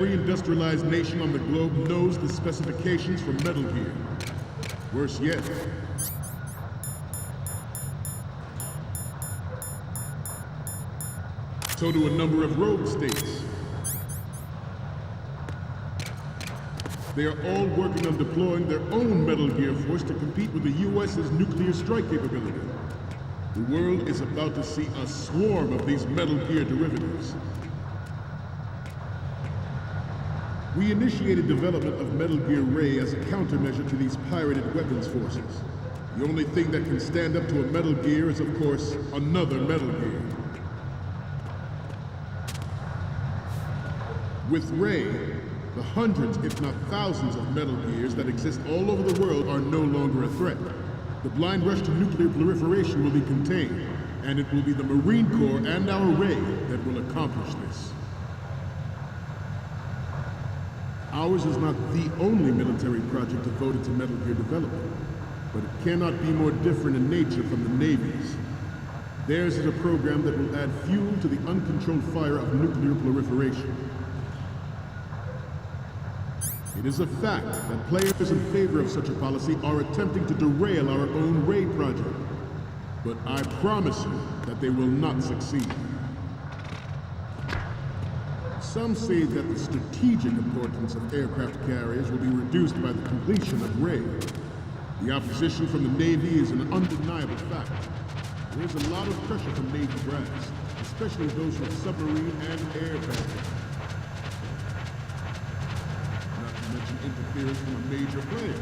Every industrialized nation on the globe knows the specifications for Metal Gear. Worse yet, so do a number of rogue states. They are all working on deploying their own Metal Gear force to compete with the US's nuclear strike capability. The world is about to see a swarm of these Metal Gear derivatives. We initiated development of Metal Gear Ray as a countermeasure to these pirated weapons forces. The only thing that can stand up to a Metal Gear is, of course, another Metal Gear. With Ray, the hundreds, if not thousands, of Metal Gears that exist all over the world are no longer a threat. The blind rush to nuclear proliferation will be contained, and it will be the Marine Corps and our Ray that will accomplish this. Ours is not the only military project devoted to Metal Gear development, but it cannot be more different in nature from the Navy's. Theirs is a program that will add fuel to the uncontrolled fire of nuclear proliferation. It is a fact that players in favor of such a policy are attempting to derail our own Ray project. But I promise you that they will not succeed. Some say that the strategic importance of aircraft carriers will be reduced by the completion of Ray. The opposition from the Navy is an undeniable fact. There is a lot of pressure from Navy brass, especially those with submarine and air battles. Interference from a major player.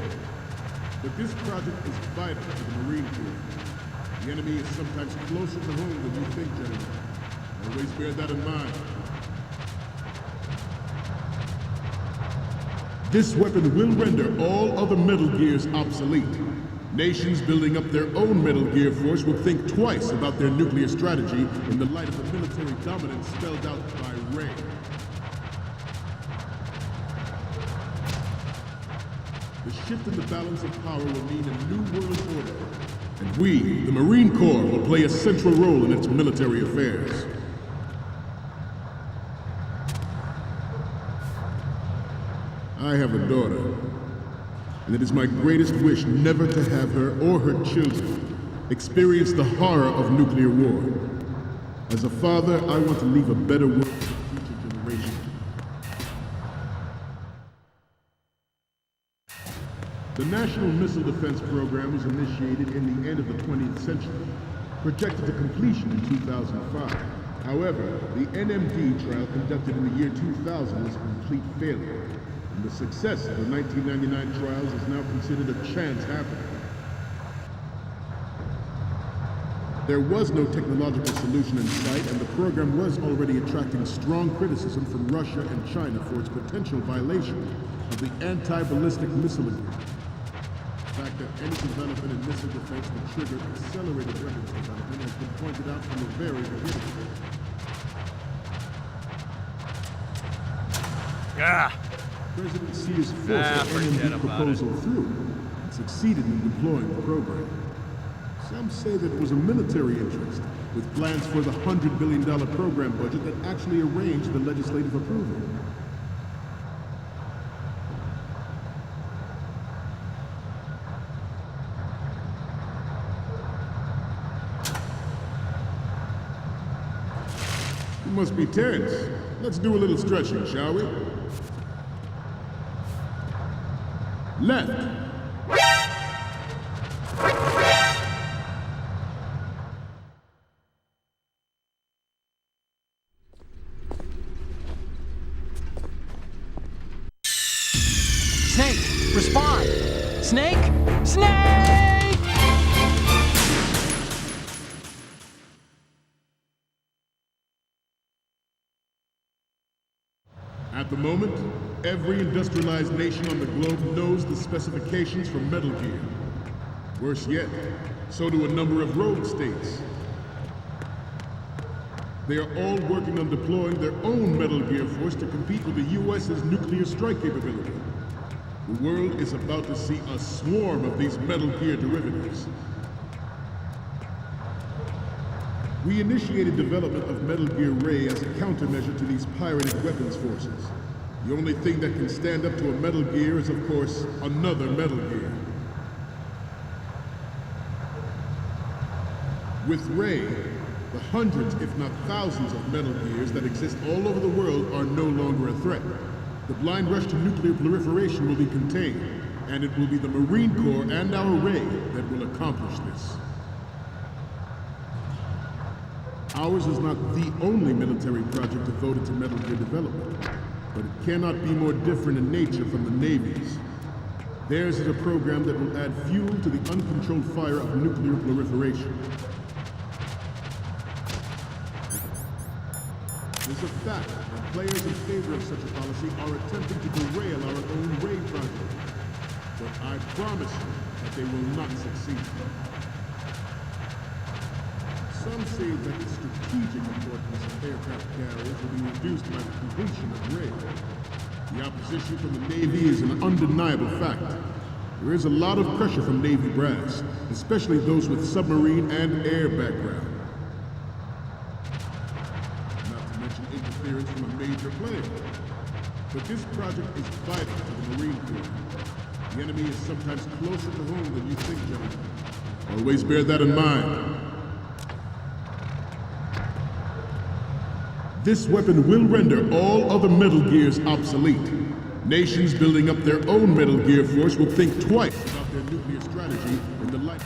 But this project is vital to the Marine Corps. The enemy is sometimes closer to home than you think, General. Always bear that in mind. This weapon will render all other Metal Gears obsolete. Nations building up their own Metal Gear force will think twice about their nuclear strategy in the light of the military dominance spelled out by Ray. The shift in the balance of power will mean a new world order, and we, the Marine Corps, will play a central role in its military affairs. I have a daughter, and it is my greatest wish never to have her or her children experience the horror of nuclear war. As a father, I want to leave a better world for future generations. The National Missile Defense Program was initiated in the end of the 20th century, projected to completion in 2005. However, the NMD trial conducted in the year 2000 was a complete failure, and the success of the 1999 trials is now considered a chance happening. There was no technological solution in sight, and the program was already attracting strong criticism from Russia and China for its potential violation of the anti-ballistic missile agreement. The fact that any development in missile defense would trigger accelerated weapons development has been pointed out from the very beginning. President Xi's forced the NMD proposal through and succeeded in deploying the program. Some say that it was a military interest, with plans for the $100 billion program budget that actually arranged the legislative approval. You must be tense. Let's do a little stretching, shall we? Left. Snake, respond! Snake! Snake! At the moment, every industrialized nation on the globe knows the specifications for Metal Gear. Worse yet, so do a number of rogue states. They are all working on deploying their own Metal Gear force to compete with the US's nuclear strike capability. The world is about to see a swarm of these Metal Gear derivatives. We initiated development of Metal Gear Ray as a countermeasure to these pirated weapons forces. The only thing that can stand up to a Metal Gear is, of course, another Metal Gear. With Ray, the hundreds, if not thousands, of Metal Gears that exist all over the world are no longer a threat. The blind rush to nuclear proliferation will be contained, and it will be the Marine Corps and our Ray that will accomplish this. Ours is not the only military project devoted to Metal Gear development, but it cannot be more different in nature from the Navy's. Theirs is a program that will add fuel to the uncontrolled fire of nuclear proliferation. It's a fact that players in favor of such a policy are attempting to derail our own Ray project. But I promise you that they will not succeed. Some say that the strategic importance of aircraft carriers will be reduced by the completion of Ray. The opposition from the Navy is an undeniable fact. There is a lot of pressure from Navy brass, especially those with submarine and air background. Not to mention interference from a major player. But this project is vital to the Marine Corps. The enemy is sometimes closer to home than you think, gentlemen. Always bear that in mind. This weapon will render all other Metal Gears obsolete. Nations building up their own Metal Gear force will think twice about their nuclear strategy in the light.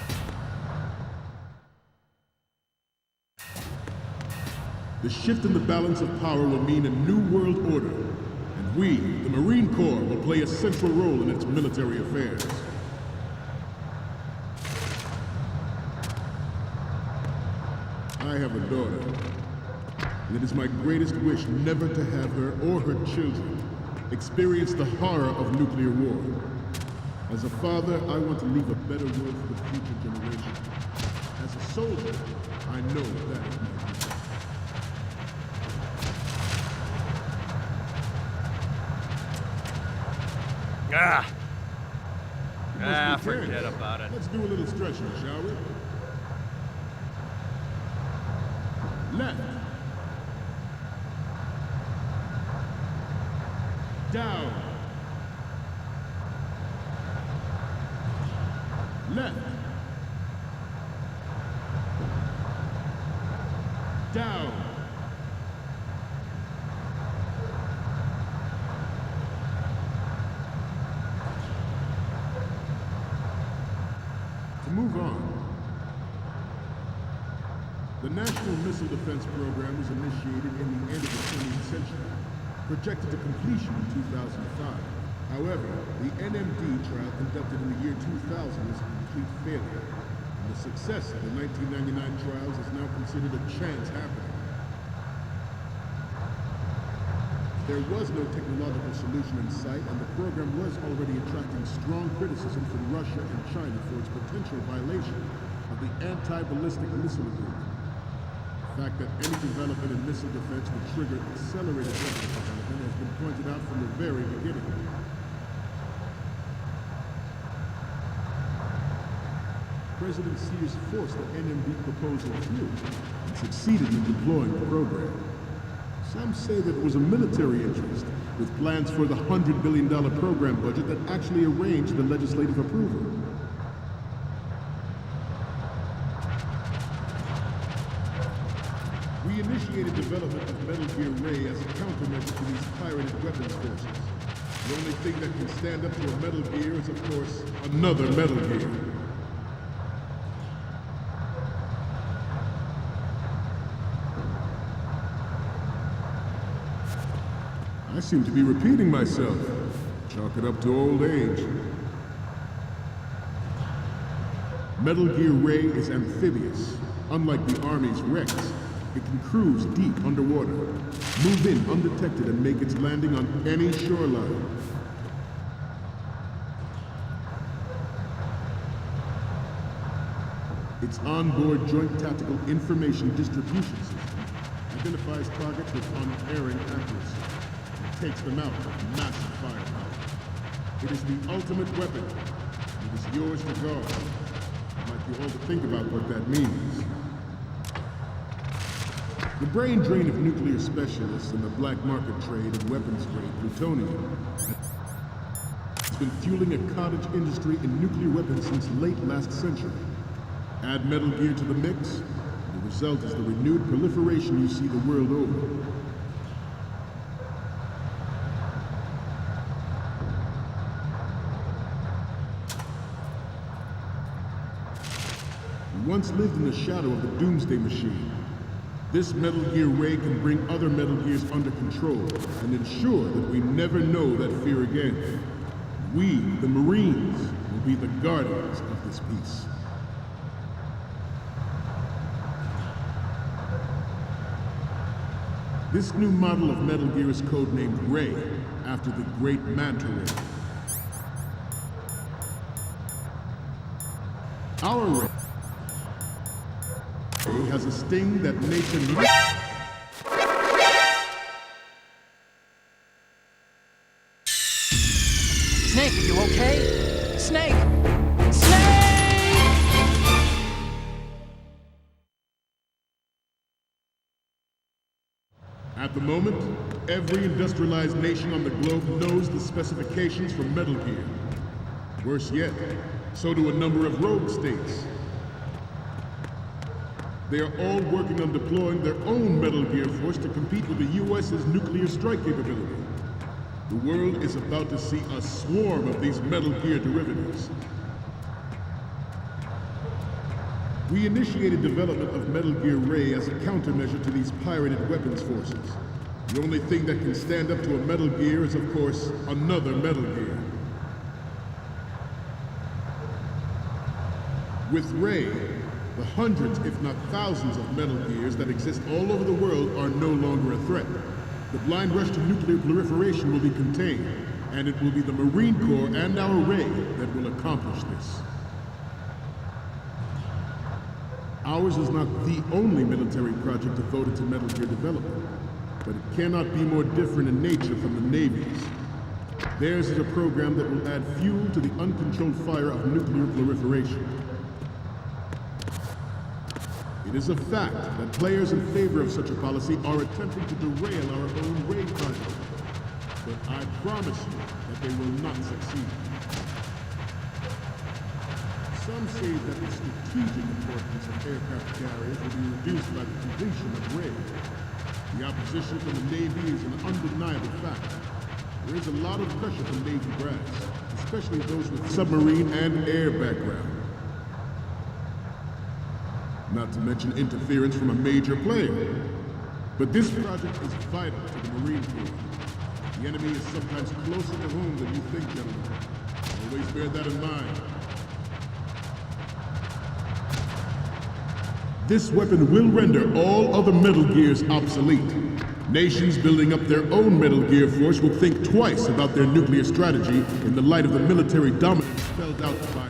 The shift in the balance of power will mean a new world order, and we, the Marine Corps, will play a central role in its military affairs. I have a daughter. And it is my greatest wish never to have her or her children experience the horror of nuclear war. As a father, I want to leave a better world for the future generation. As a soldier, I know that is my duty. Forget about it. Let's do a little stretching, shall we? Left. Down. Left. Down. To move on. The National Missile Defense Program was initiated in the end of the 20th century, projected to completion in 2005. However, the NMD trial conducted in the year 2000 was a complete failure, and the success of the 1999 trials is now considered a chance happening. There was no technological solution in sight, and the program was already attracting strong criticism from Russia and China for its potential violation of the anti-ballistic missile agreement. The fact that any development in missile defense would trigger accelerated weapons development has been pointed out from the very beginning. President Sears forced the NMD proposal through and succeeded in deploying the program. Some say that it was a military interest, with plans for the $100 billion program budget that actually arranged the legislative approval. We initiated development of Metal Gear Ray as a countermeasure to these pirated weapons forces. The only thing that can stand up to a Metal Gear is, of course, another Metal Gear. I seem to be repeating myself. Chalk it up to old age. Metal Gear Ray is amphibious. Unlike the Army's Rex, it can cruise deep underwater, move in undetected, and make its landing on any shoreline. Its onboard Joint Tactical Information Distribution System identifies targets with unerring accuracy and takes them out with massive firepower. It is the ultimate weapon. It is yours to guard. I'd like you all to think about what that means. The brain drain of nuclear specialists and the black market trade in weapons-grade plutonium has been fueling a cottage industry in nuclear weapons since late last century. Add Metal Gear to the mix, and the result is the renewed proliferation you see the world over. We once lived in the shadow of the Doomsday Machine. This Metal Gear Ray can bring other Metal Gears under control and ensure that we never know that fear again. We, the Marines, will be the guardians of this peace. This new model of Metal Gear is codenamed Ray, after the great Manta Ray. Our Ray has a sting that makes him... Snake, are you okay? Snake! Snake! At the moment, every industrialized nation on the globe knows the specifications for Metal Gear. Worse yet, so do a number of rogue states. They are all working on deploying their own Metal Gear force to compete with the U.S.'s nuclear strike capability. The world is about to see a swarm of these Metal Gear derivatives. We initiated development of Metal Gear Ray as a countermeasure to these pirated weapons forces. The only thing that can stand up to a Metal Gear is, of course, another Metal Gear. With Ray, the hundreds, if not thousands, of Metal Gears that exist all over the world are no longer a threat. The blind rush to nuclear proliferation will be contained, and it will be the Marine Corps and our Ray that will accomplish this. Ours is not the only military project devoted to Metal Gear development, but it cannot be more different in nature from the Navy's. Theirs is a program that will add fuel to the uncontrolled fire of nuclear proliferation. It is a fact that players in favor of such a policy are attempting to derail our own Ray project. But I promise you that they will not succeed. Some say that the strategic importance of aircraft carriers will be reduced by the completion of Ray. The opposition from the Navy is an undeniable fact. There is a lot of pressure from Navy brass, especially those with submarine and air background. Not to mention interference from a major player. But this project is vital to the Marine Corps. The enemy is sometimes closer to home than you think, gentlemen. Always bear that in mind. This weapon will render all other Metal Gears obsolete. Nations building up their own Metal Gear force will think twice about their nuclear strategy in the light of the military dominance spelled out by...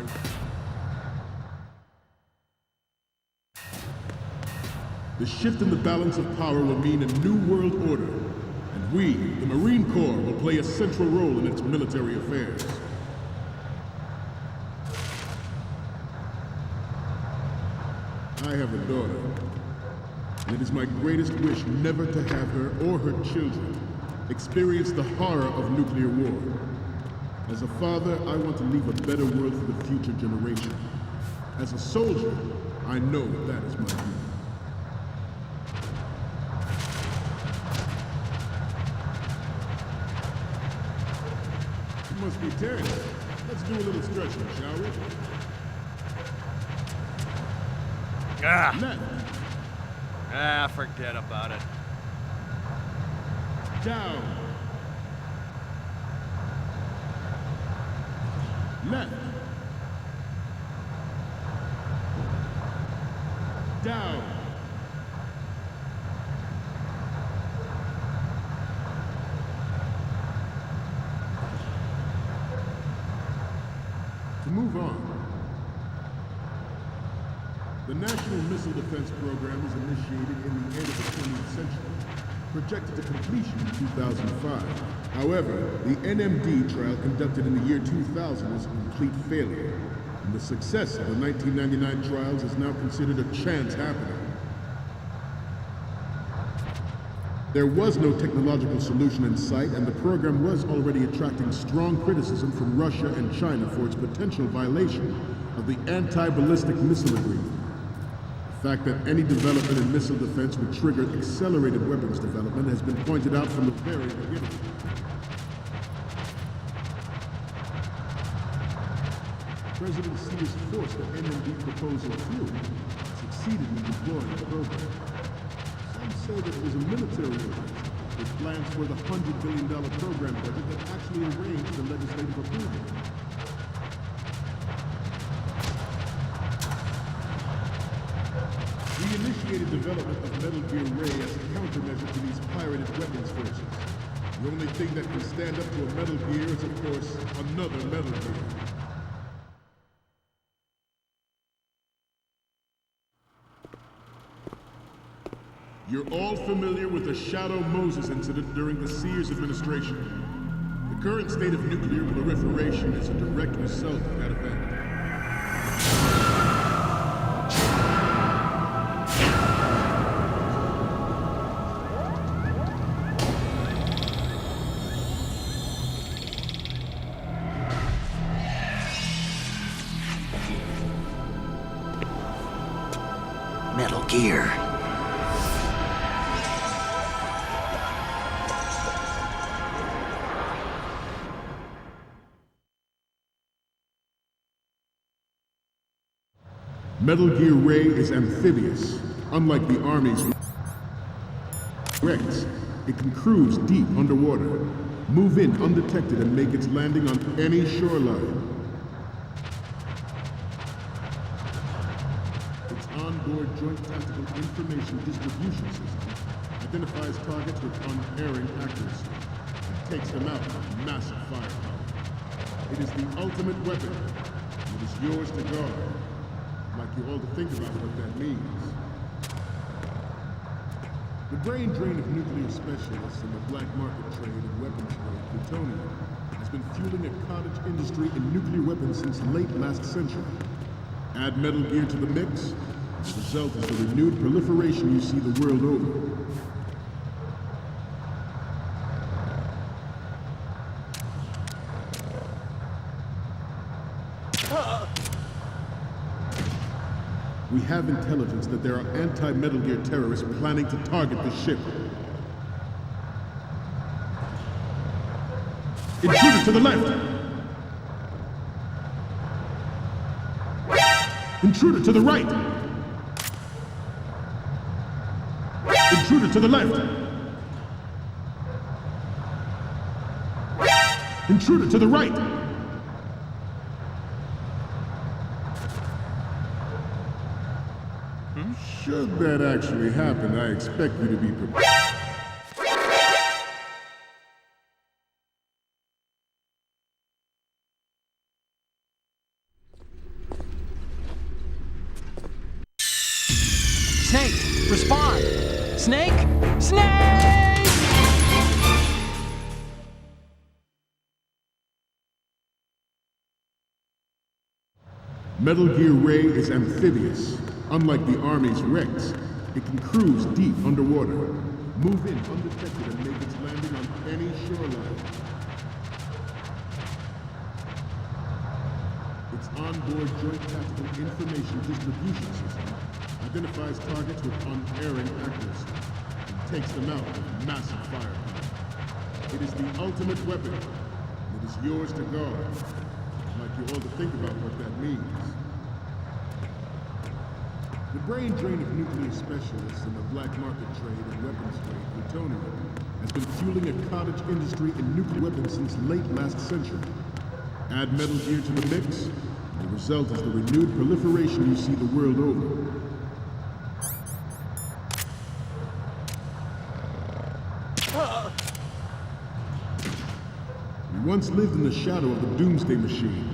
The shift in the balance of power will mean a new world order, and we, the Marine Corps, will play a central role in its military affairs. I have a daughter, and it is my greatest wish never to have her or her children experience the horror of nuclear war. As a father, I want to leave a better world for the future generation. As a soldier, I know that is my duty. Must be tearing. Let's do a little stretching, shall we? Left. Forget about it. Down. Left. Down. To move on, the National Missile Defense Program was initiated in the end of the 20th century, projected to completion in 2005. However, the NMD trial conducted in the year 2000 was a complete failure, and the success of the 1999 trials is now considered a chance happening. There was no technological solution in sight, and the program was already attracting strong criticism from Russia and China for its potential violation of the anti-ballistic missile agreement. The fact that any development in missile defense would trigger accelerated weapons development has been pointed out from the very beginning. President Xi's forced the NMD proposal through succeeded in deploying the program. Some say that it was a military alliance with plans for the $100 billion program budget that actually arranged the legislative approval. We initiated development of Metal Gear Ray as a countermeasure to these pirated weapons forces. The only thing that can stand up to a Metal Gear is, of course, another Metal Gear. You're all familiar with the Shadow Moses incident during the Sears administration. The current state of nuclear proliferation is a direct result of that event. Metal Gear. Metal Gear Ray is amphibious. Unlike the Army's Rex, it can cruise deep underwater, move in undetected, and make its landing on any shoreline. Its onboard Joint Tactical Information Distribution System identifies targets with unerring accuracy and takes them out with massive firepower. It is the ultimate weapon. It is yours to guard. I'd like you all to think about what that means. The brain drain of nuclear specialists and the black market trade of weapons grade plutonium has been fueling a cottage industry in nuclear weapons since late last century. Add Metal Gear to the mix, the result is the renewed proliferation you see the world over. We have intelligence that there are anti-Metal Gear terrorists planning to target the ship. Intruder to the left! Intruder to the right! Intruder to the left! Intruder to the right! Should that actually happen, I expect you to be prepared. Snake, respond! Snake! Snake! Metal Gear Ray is amphibious. Unlike the Army's Rex, it can cruise deep underwater, move in undetected, and make its landing on any shoreline. Its onboard Joint Tactical Information Distribution System identifies targets with unerring accuracy and takes them out with massive firepower. It is the ultimate weapon, and it is yours to guard. I'd like you all to think about what that means. The brain drain of nuclear specialists and the black market trade of weapons grade plutonium has been fueling a cottage industry in nuclear weapons since late last century. Add Metal Gear to the mix, the result is the renewed proliferation you see the world over. We once lived in the shadow of the Doomsday Machine.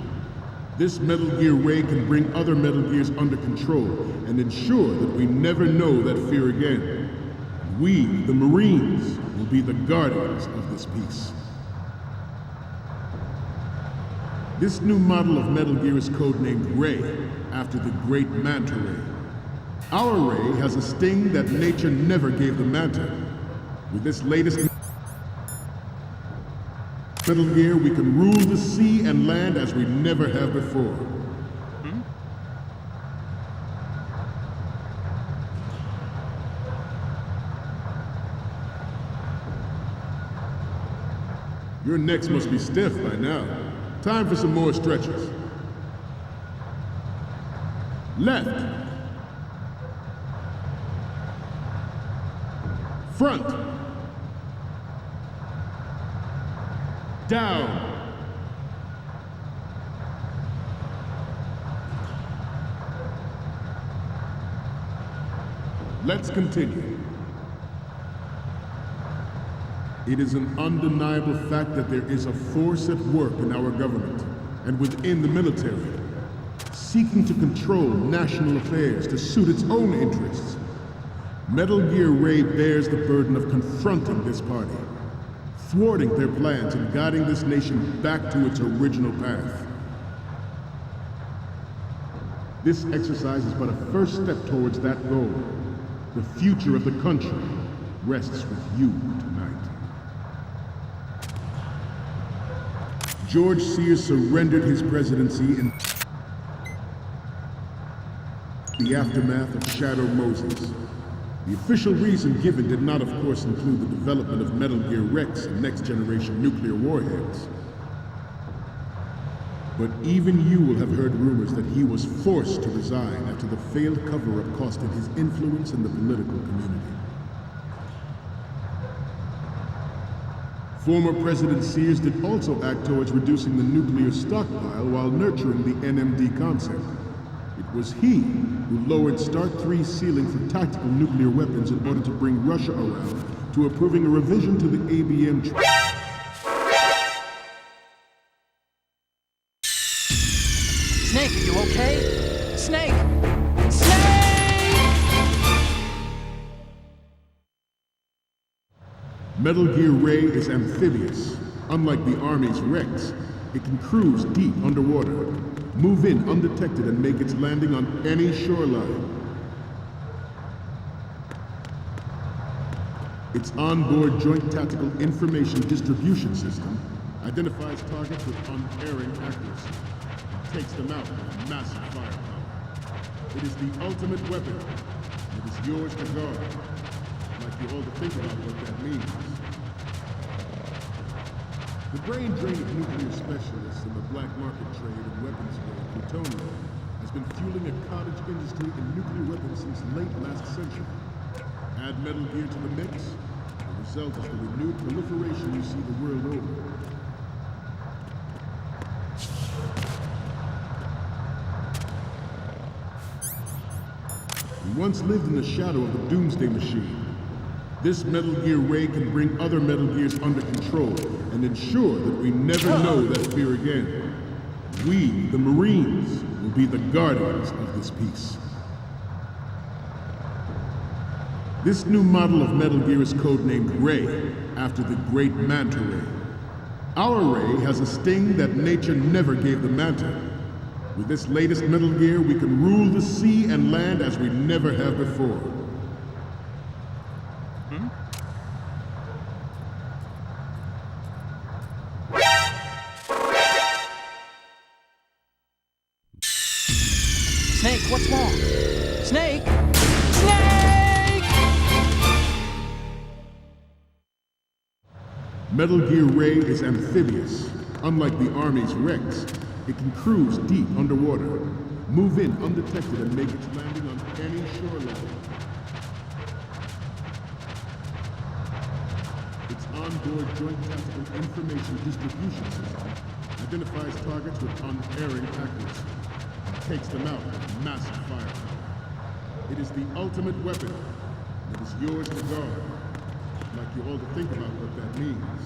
This Metal Gear Ray can bring other Metal Gears under control and ensure that we never know that fear again. We, the Marines, will be the guardians of this peace. This new model of Metal Gear is codenamed Ray, after the great Manta Ray. Our Ray has a sting that nature never gave the Manta. With this latest Metal Gear, we can rule the sea and land as we never have before. Your necks must be stiff by now. Time for some more stretches. Left. Front. Down. Let's continue. It is an undeniable fact that there is a force at work in our government and within the military, seeking to control national affairs to suit its own interests. Metal Gear Ray bears the burden of confronting this party, thwarting their plans and guiding this nation back to its original path. This exercise is but a first step towards that goal. The future of the country rests with you tonight. George Sears surrendered his presidency in the aftermath of Shadow Moses. The official reason given did not, of course, include the development of Metal Gear Rex and next-generation nuclear warheads. But even you will have heard rumors that he was forced to resign after the failed cover-up costed his influence in the political community. Former President Sears did also act towards reducing the nuclear stockpile while nurturing the NMD concept. It was he who lowered Start 3's ceiling for tactical nuclear weapons in order to bring Russia around to approving a revision to the ABM Snake, are you okay? Snake! Snake! Metal Gear Ray is amphibious. Unlike the Army's Rex, it can cruise deep underwater, move in undetected, and make its landing on any shoreline. Its onboard Joint Tactical Information Distribution System identifies targets with unerring accuracy and takes them out with massive firepower. It is the ultimate weapon. It is yours to guard. I'd like you all to think about what that means. The brain drain of nuclear specialists in the black market trade in weapons grade plutonium has been fueling a cottage industry in nuclear weapons since late last century. Add Metal Gear to the mix, the result is the renewed proliferation you see the world over. We once lived in the shadow of the Doomsday Machine. This Metal Gear Ray can bring other Metal Gears under control and ensure that we never know that fear again. We, the Marines, will be the guardians of this peace. This new model of Metal Gear is codenamed Ray, after the great Manta Ray. Our Ray has a sting that nature never gave the Manta. With this latest Metal Gear, we can rule the sea and land as we never have before. Snake, what's wrong? Snake! Snake! Metal Gear Ray is amphibious. Unlike the Army's Rex, it can cruise deep underwater, move in undetected, and make its landing on any shoreline. Its onboard Joint Tactical Information Distribution System identifies targets with unerring accuracy and takes them out with massive firepower. It is the ultimate weapon, and it is yours to guard. I'd like you all to think about what that means.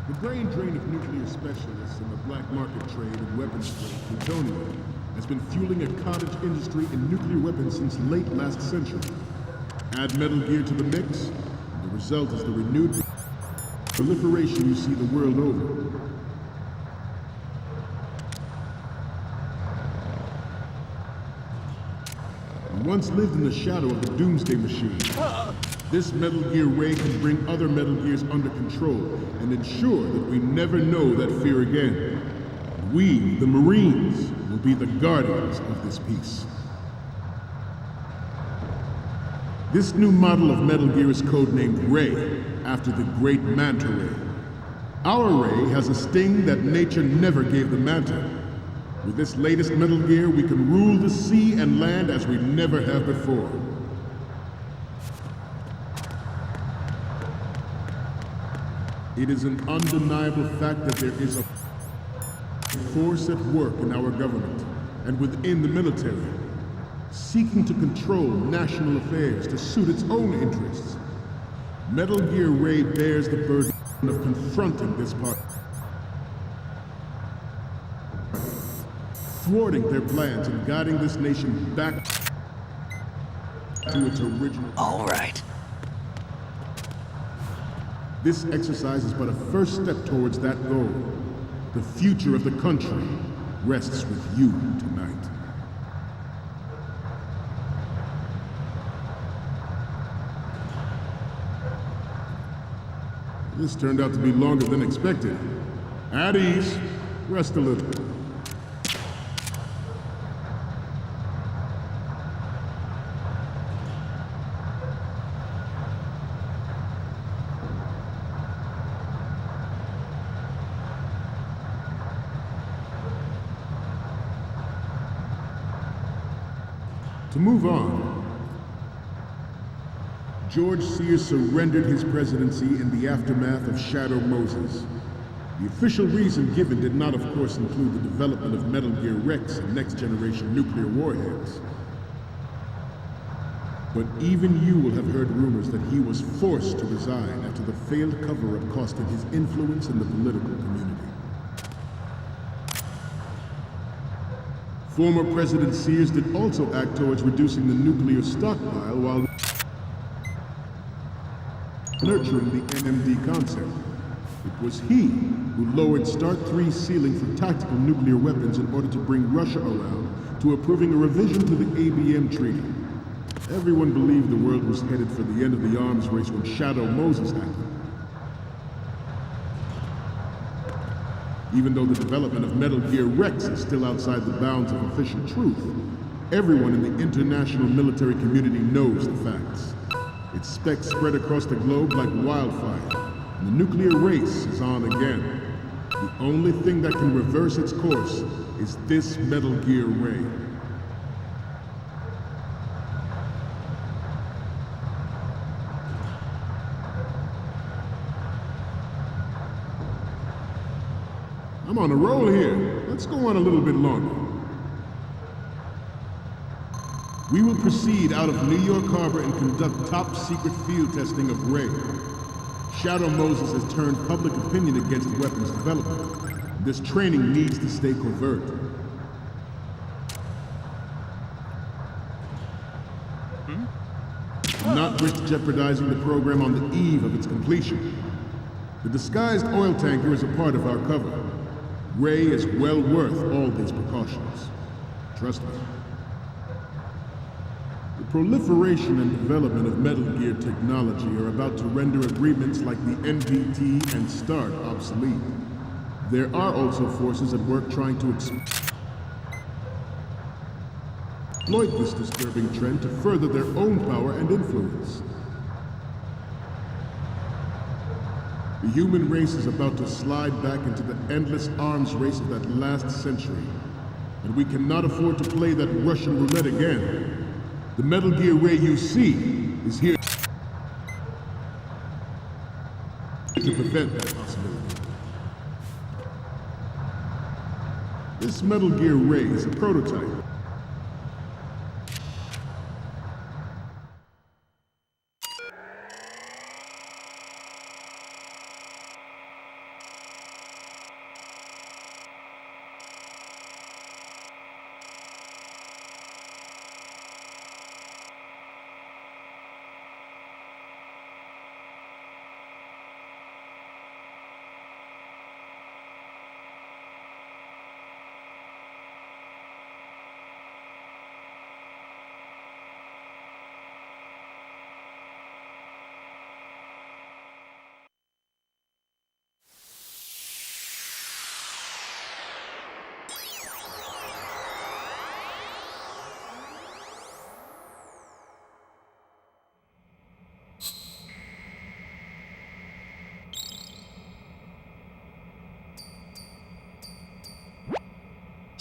The brain drain of nuclear specialists in the black market trade in weapons grade plutonium has been fueling a cottage industry in nuclear weapons since late last century. Add Metal Gear to the mix, and the result is the renewed proliferation you see the world over. We once lived in the shadow of the Doomsday Machine. This Metal Gear Ray can bring other Metal Gears under control and ensure that we never know that fear again. We, the Marines, will be the guardians of this peace. This new model of Metal Gear is codenamed Ray, after the great Manta Ray. Our Ray has a sting that nature never gave the Manta. With this latest Metal Gear, we can rule the sea and land as we never have before. It is an undeniable fact that there is a force at work in our government and within the military, seeking to control national affairs to suit its own interests. Metal Gear Ray bears the burden of confronting this part, thwarting their plans and guiding this nation back to its original. All right. This exercise is but a first step towards that goal. The future of the country rests with you tonight. This turned out to be longer than expected. At ease. Rest a little. To move on, George Sears surrendered his presidency in the aftermath of Shadow Moses. The official reason given did not, of course, include the development of Metal Gear Rex and next-generation nuclear warheads. But even you will have heard rumors that he was forced to resign after the failed cover-up cost him his influence in the political community. Former President Sears did also act towards reducing the nuclear stockpile while nurturing the NMD concept. It was he who lowered START 3's ceiling for tactical nuclear weapons in order to bring Russia around to approving a revision to the ABM Treaty. Everyone believed the world was headed for the end of the arms race when Shadow Moses happened. Even though the development of Metal Gear Rex is still outside the bounds of official truth, everyone in the international military community knows the facts. Its specs spread across the globe like wildfire, and the nuclear race is on again. The only thing that can reverse its course is this Metal Gear Ray. I'm on a roll here. Let's go on a little bit longer. We will proceed out of New York Harbor and conduct top-secret field testing of Ray. Shadow Moses has turned public opinion against weapons development. This training needs to stay covert. Do not risk jeopardizing the program on the eve of its completion. The disguised oil tanker is a part of our cover. Ray is well worth all these precautions. Trust me. The proliferation and development of Metal Gear technology are about to render agreements like the NPT and START obsolete. There are also forces at work trying to exploit this disturbing trend to further their own power and influence. The human race is about to slide back into the endless arms race of that last century, and we cannot afford to play that Russian roulette again. The Metal Gear Ray you see is here to prevent that possibility. This Metal Gear Ray is a prototype.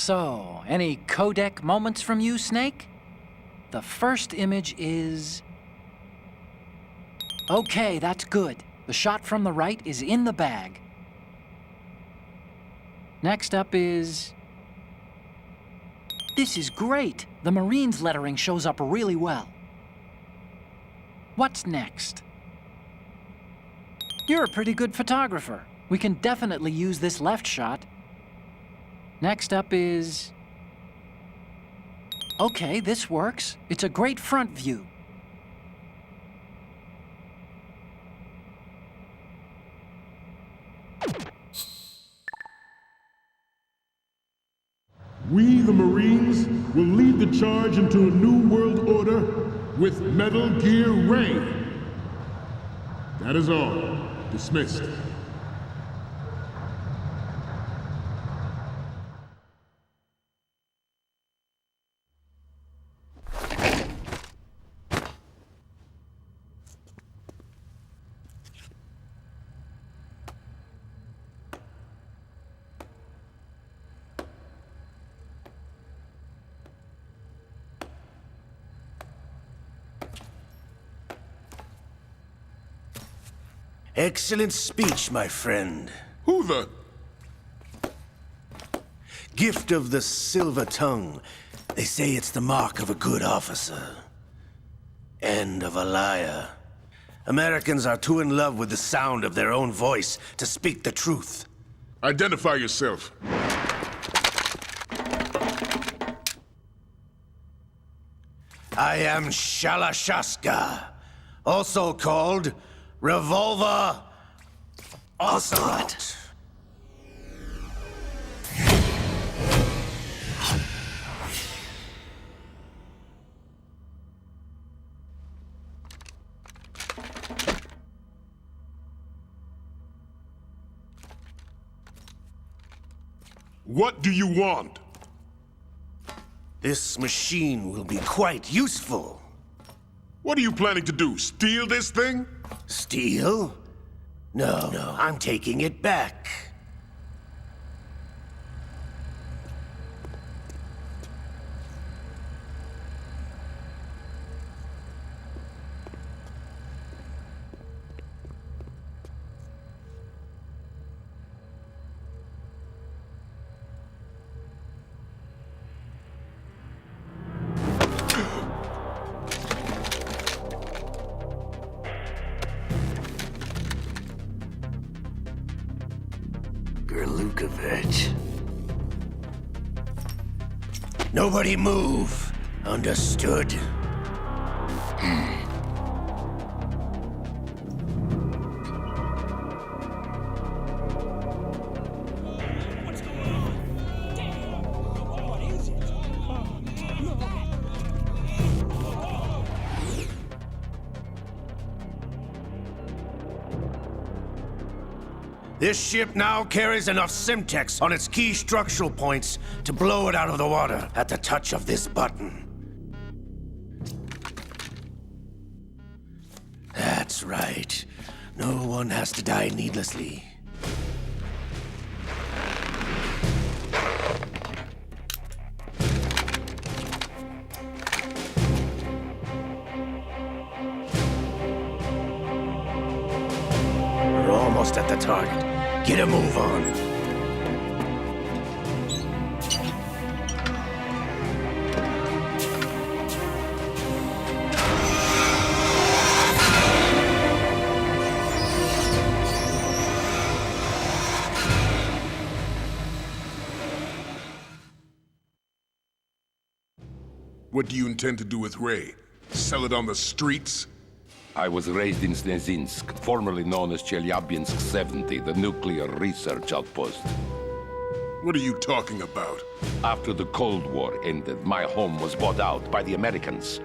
So, any codec moments from you, Snake? The first image is... Okay, that's good. The shot from the right is in the bag. Next up is... This is great! The Marines lettering shows up really well. What's next? You're a pretty good photographer. We can definitely use this left shot. Next up is... Okay, this works. It's a great front view. We, the Marines, will lead the charge into a new world order with Metal Gear Ray. That is all. Dismissed. Excellent speech, my friend. Who the... Gift of the silver tongue. They say it's the mark of a good officer. And of a liar. Americans are too in love with the sound of their own voice to speak the truth. Identify yourself. I am Shalashaska, also called Revolver Ocelot. What do you want? This machine will be quite useful. What are you planning to do? Steal this thing? Steal? No, I'm taking it back. Gerlukovich. Nobody move. Understood? This ship now carries enough Simtex on its key structural points to blow it out of the water at the touch of this button. That's right. No one has to die needlessly. We're almost at the target. Get a move on. What do you intend to do with Ray? Sell it on the streets? I was raised in Snezinsk, formerly known as Chelyabinsk 70, the nuclear research outpost. What are you talking about? After the Cold War ended, my home was bought out by the Americans.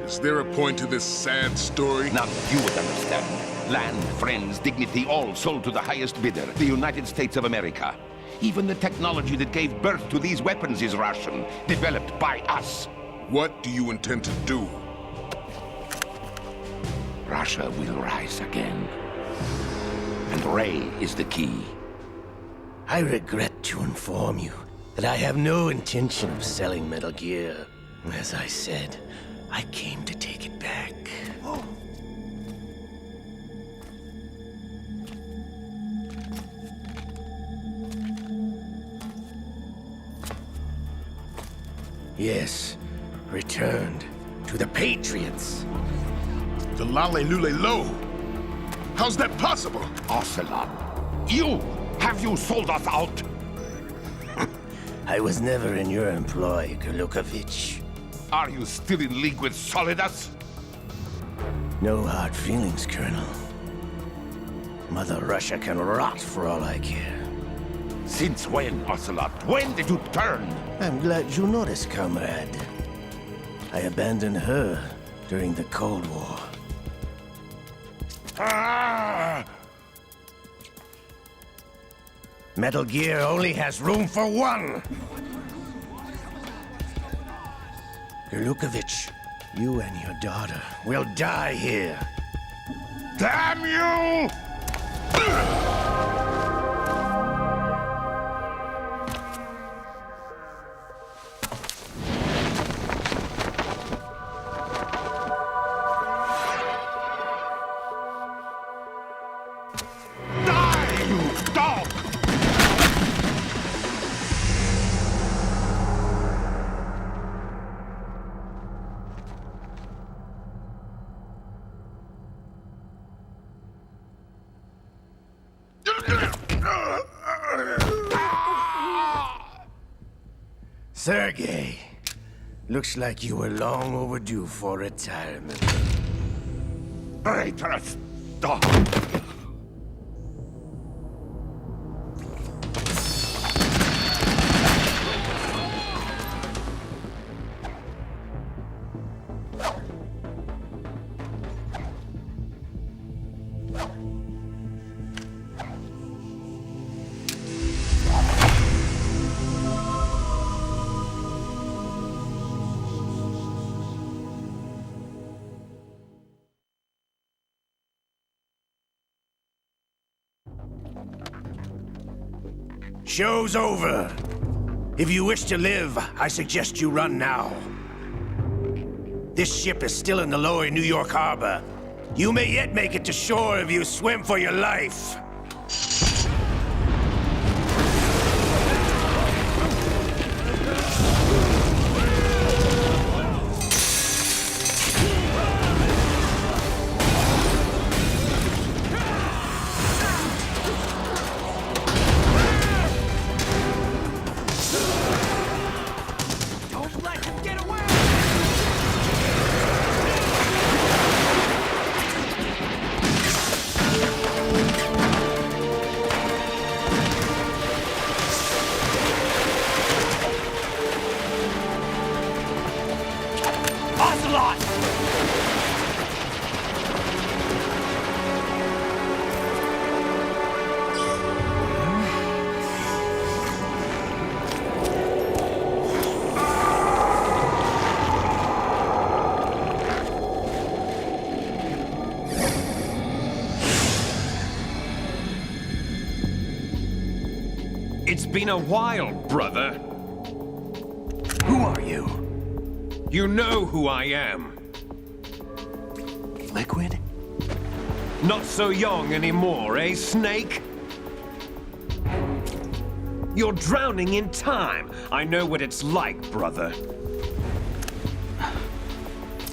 Is there a point to this sad story? None you would understand. Land, friends, dignity, all sold to the highest bidder, the United States of America. Even the technology that gave birth to these weapons is Russian, developed by us. What do you intend to do? Russia will rise again. And Ray is the key. I regret to inform you that I have no intention of selling Metal Gear. As I said, I came to take it back. Yes, returned to the Patriots. The Lale Lule Lo. How's that possible? Ocelot, have you sold us out? I was never in your employ, Gurlukovich. Are you still in league with Solidus? No hard feelings, Colonel. Mother Russia can rot for all I care. Since when, Ocelot? When did you turn? I'm glad you noticed, comrade. I abandoned her during the Cold War. Ah! Metal Gear only has room for one! Gurlukovich, you and your daughter will die here. Damn you! Die, you dog! Sergei, looks like you were long overdue for retirement. Traitorous dog! Show's over. If you wish to live, I suggest you run now. This ship is still in the lower New York harbor. You may yet make it to shore if you swim for your life. It's been a while, brother. Who are you? You know who I am. Liquid? Not so young anymore, eh, Snake? You're drowning in time. I know what it's like, brother.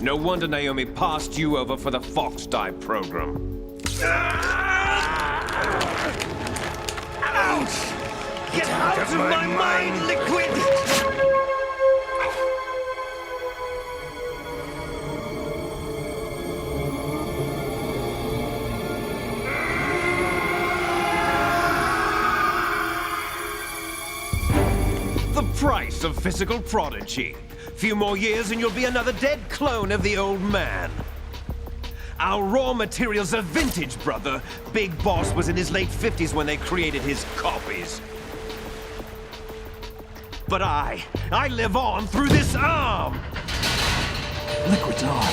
No wonder Naomi passed you over for the Fox Die program. Ouch! Get out of my mind, Liquid! The price of physical prodigy. Few more years and you'll be another dead clone of the old man. Our raw materials are vintage, brother. Big Boss was in his late 50s when they created his copies. But I live on through this arm! Liquid's on.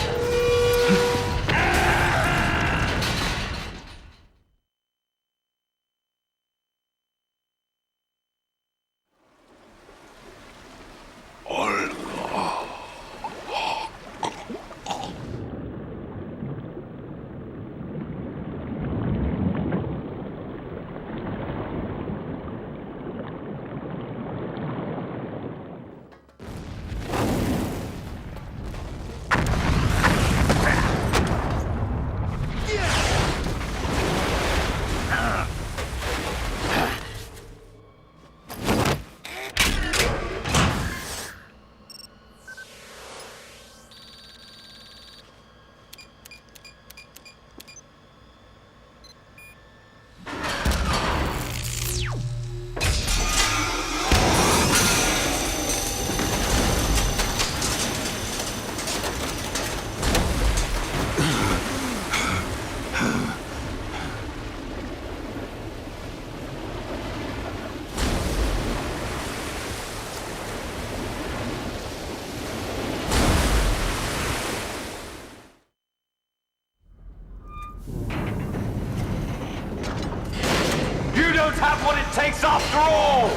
don't have what it takes after all!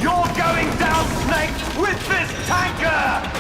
You're going down, Snake, with this tanker!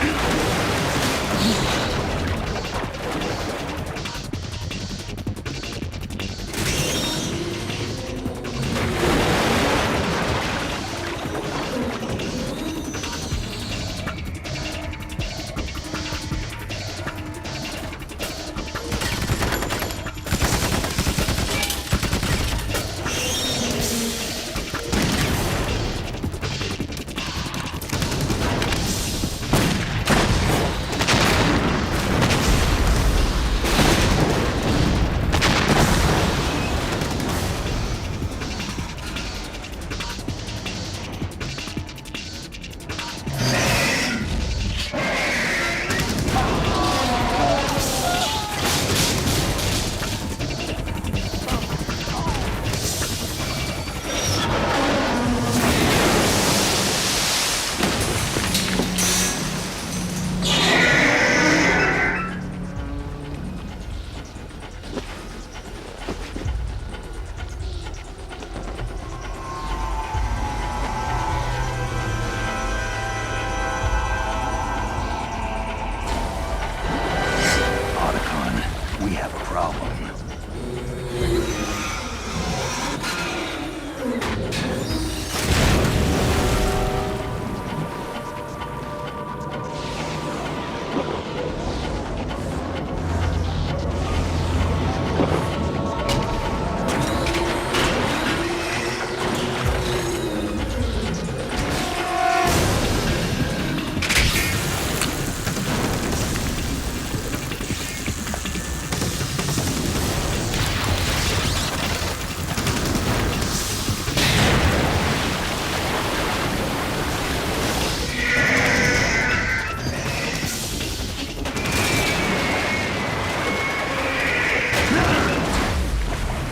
We have a problem.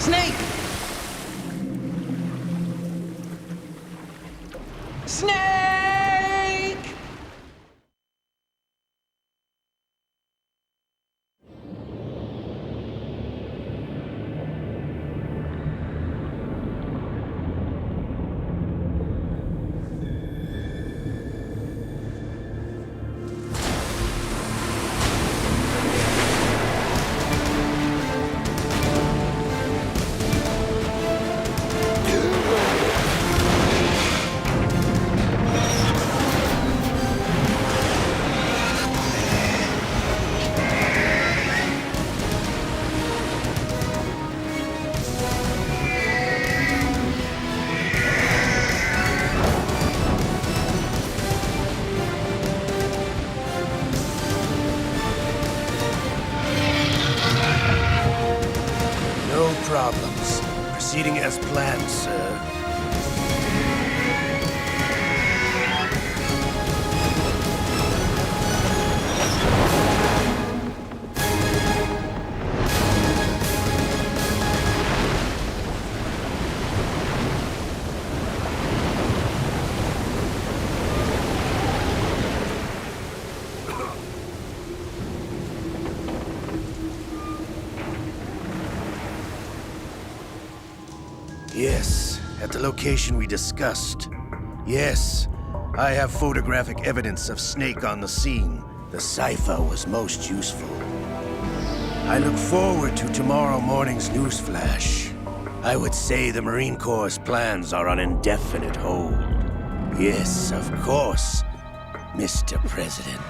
Snake! Snake! No problems. Proceeding as planned, sir. Yes, at the location we discussed. Yes, I have photographic evidence of Snake on the scene. The cipher was most useful. I look forward to tomorrow morning's newsflash. I would say the Marine Corps' plans are on indefinite hold. Yes, of course, Mr. President.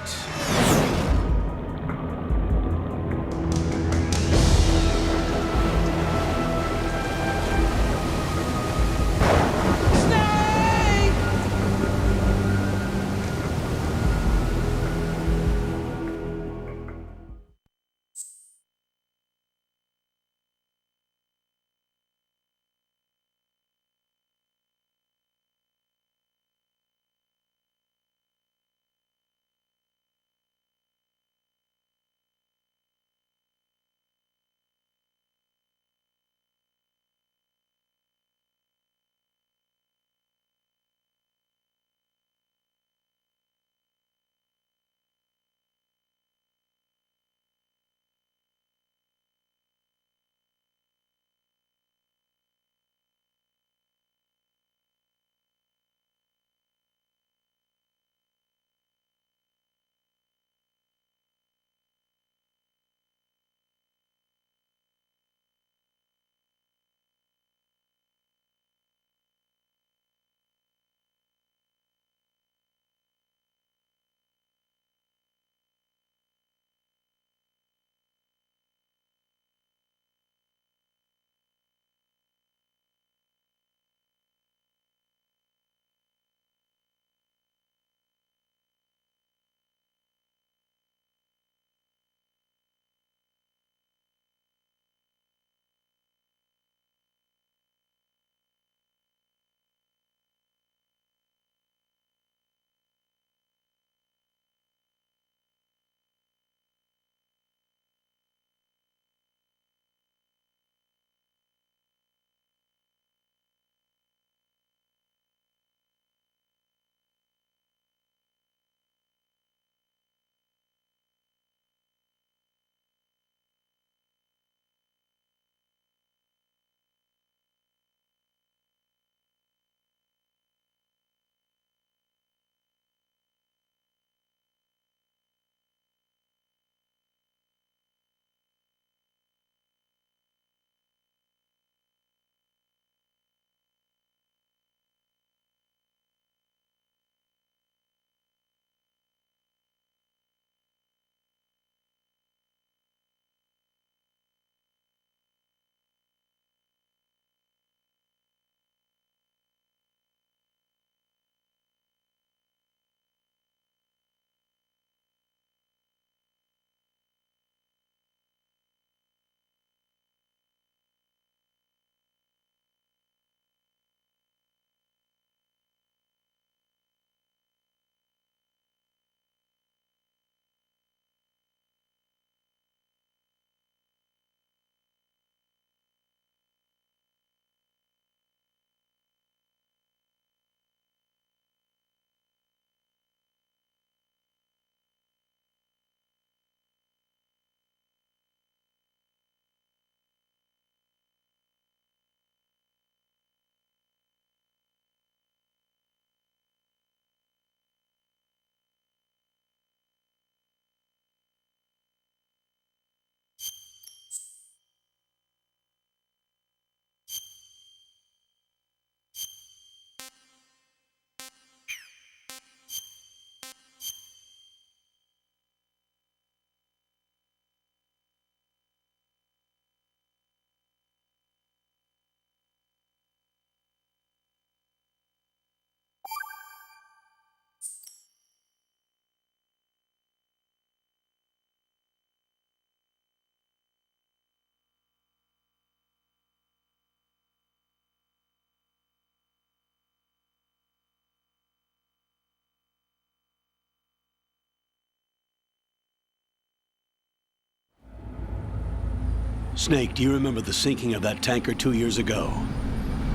Snake, do you remember the sinking of that tanker 2 years ago?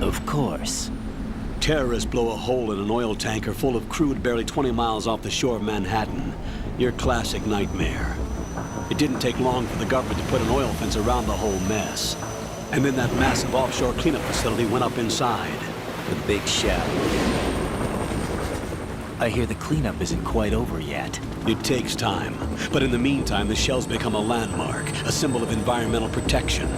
Of course. Terrorists blow a hole in an oil tanker full of crude barely 20 miles off the shore of Manhattan. Your classic nightmare. It didn't take long for the government to put an oil fence around the whole mess. And then that massive offshore cleanup facility went up inside. The big shell. I hear the cleanup isn't quite over yet. It takes time. But in the meantime, the shell's become a landmark, a symbol of environmental protection.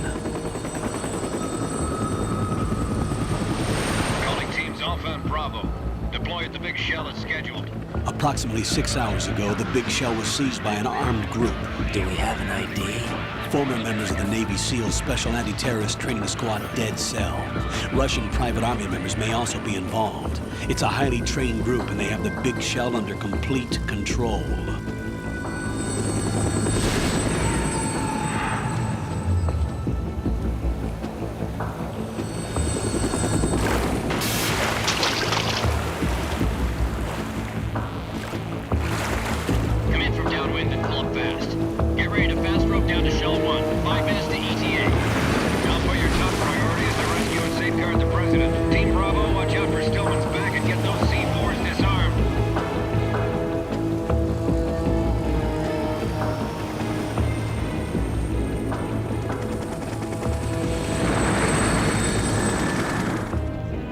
Calling teams Alpha and Bravo. Deploy at the big shell as scheduled. Approximately 6 hours ago, the big shell was seized by an armed group. Do we have an ID? Former members of the Navy SEAL Special Anti-Terrorist Training Squad Dead Cell. Russian private army members may also be involved. It's a highly trained group and they have the big shell under complete control. Come in from downwind and pull up fast. Get ready to fast rope down to Shell 1. 5 minutes to ETA. Alpha, your top priority is to rescue and safeguard the President. Team Bravo, watch out for Stillman's back and get those C4s disarmed.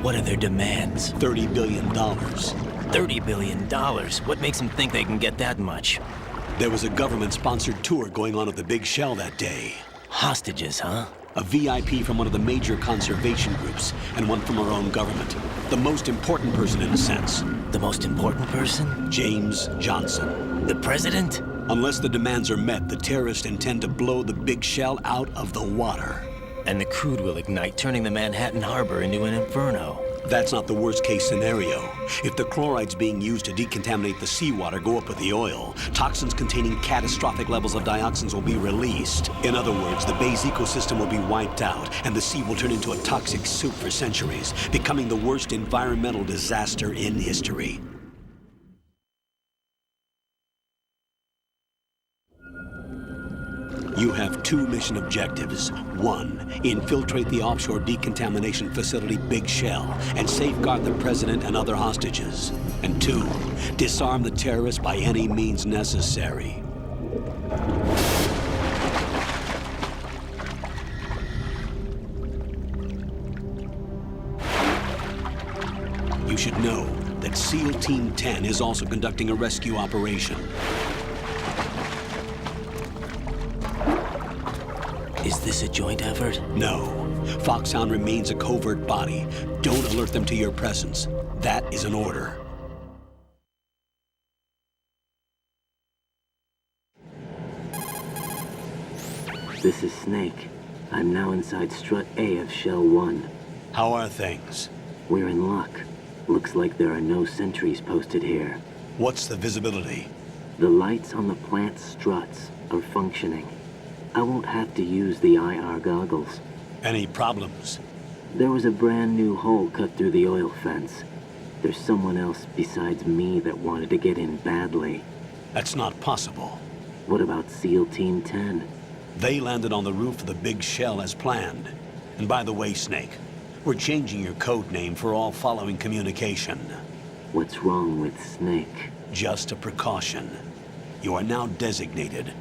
What are their demands? $30 billion. $30 billion? What makes them think they can get that much? There was a government-sponsored tour going on at the big shell that day. Hostages, huh? A VIP from one of the major conservation groups, and one from our own government. The most important person in a sense. The most important person? James Johnson. The President? Unless the demands are met, the terrorists intend to blow the big shell out of the water. And the crude will ignite, turning the Manhattan Harbor into an inferno. That's not the worst-case scenario. If the chlorides being used to decontaminate the seawater go up with the oil, toxins containing catastrophic levels of dioxins will be released. In other words, the bay's ecosystem will be wiped out, and the sea will turn into a toxic soup for centuries, becoming the worst environmental disaster in history. You have 2 mission objectives. 1, infiltrate the offshore decontamination facility Big Shell and safeguard the President and other hostages. And 2, disarm the terrorists by any means necessary. You should know that SEAL Team 10 is also conducting a rescue operation. Is this a joint effort? No. Foxhound remains a covert body. Don't alert them to your presence. That is an order. This is Snake. I'm now inside Strut A of Shell 1. How are things? We're in luck. Looks like there are no sentries posted here. What's the visibility? The lights on the plant's struts are functioning. I won't have to use the IR goggles. Any problems? There was a brand new hole cut through the oil fence. There's someone else besides me that wanted to get in badly. That's not possible. What about SEAL Team 10? They landed on the roof of the Big Shell as planned. And by the way, Snake, we're changing your code name for all following communication. What's wrong with Snake? Just a precaution. You are now designated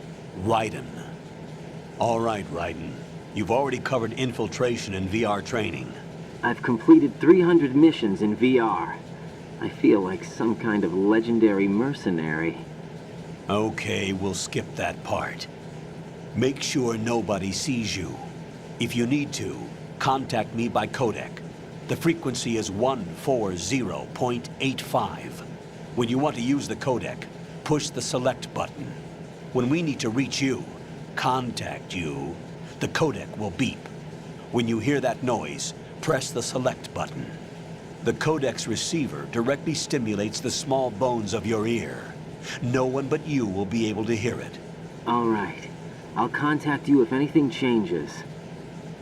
Raiden. All right, Raiden. You've already covered infiltration and VR training. I've completed 300 missions in VR. I feel like some kind of legendary mercenary. Okay, we'll skip that part. Make sure nobody sees you. If you need to, contact me by codec. The frequency is 140.85. When you want to use the codec, push the select button. When we need to reach you, contact you, the codec will beep. When you hear that noise, press the select button. The codec's receiver directly stimulates the small bones of your ear. No one but you will be able to hear it. All right. I'll contact you if anything changes.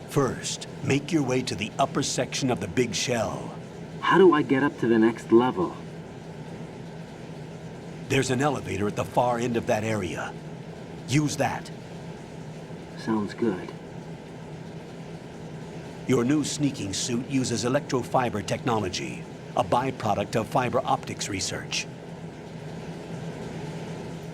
First, make your way to the upper section of the Big Shell. How do I get up to the next level? There's an elevator at the far end of that area. Use that. Sounds good. Your new sneaking suit uses electrofiber technology, a byproduct of fiber optics research.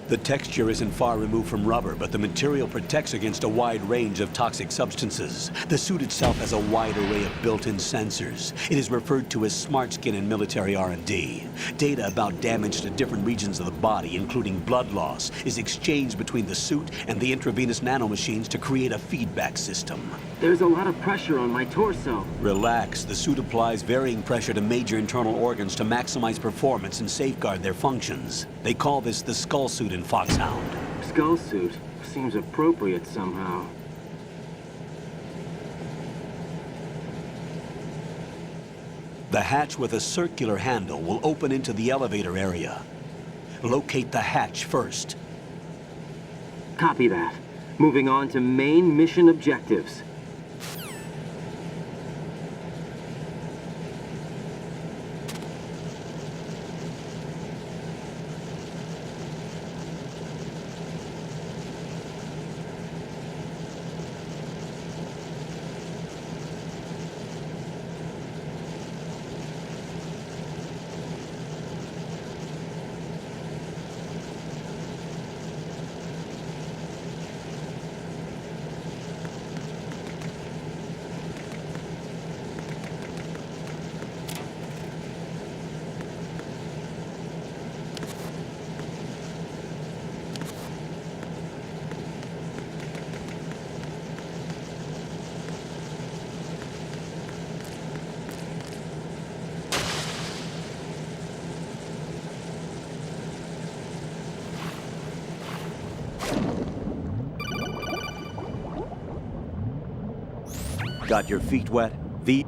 The texture isn't far removed from rubber, but the material protects against a wide range of toxic substances. The suit itself has a wide array of built-in sensors. It is referred to as smart skin in military R&D. Data about damage to different regions of the body, including blood loss, is exchanged between the suit and the intravenous nanomachines to create a feedback system. There's a lot of pressure on my torso. Relax. The suit applies varying pressure to major internal organs to maximize performance and safeguard their functions. They call this the skull suit in Foxhound. Skull suit seems appropriate somehow. The hatch with a circular handle will open into the elevator area. Locate the hatch first. Copy that. Moving on to main mission objectives. Got your feet wet? The...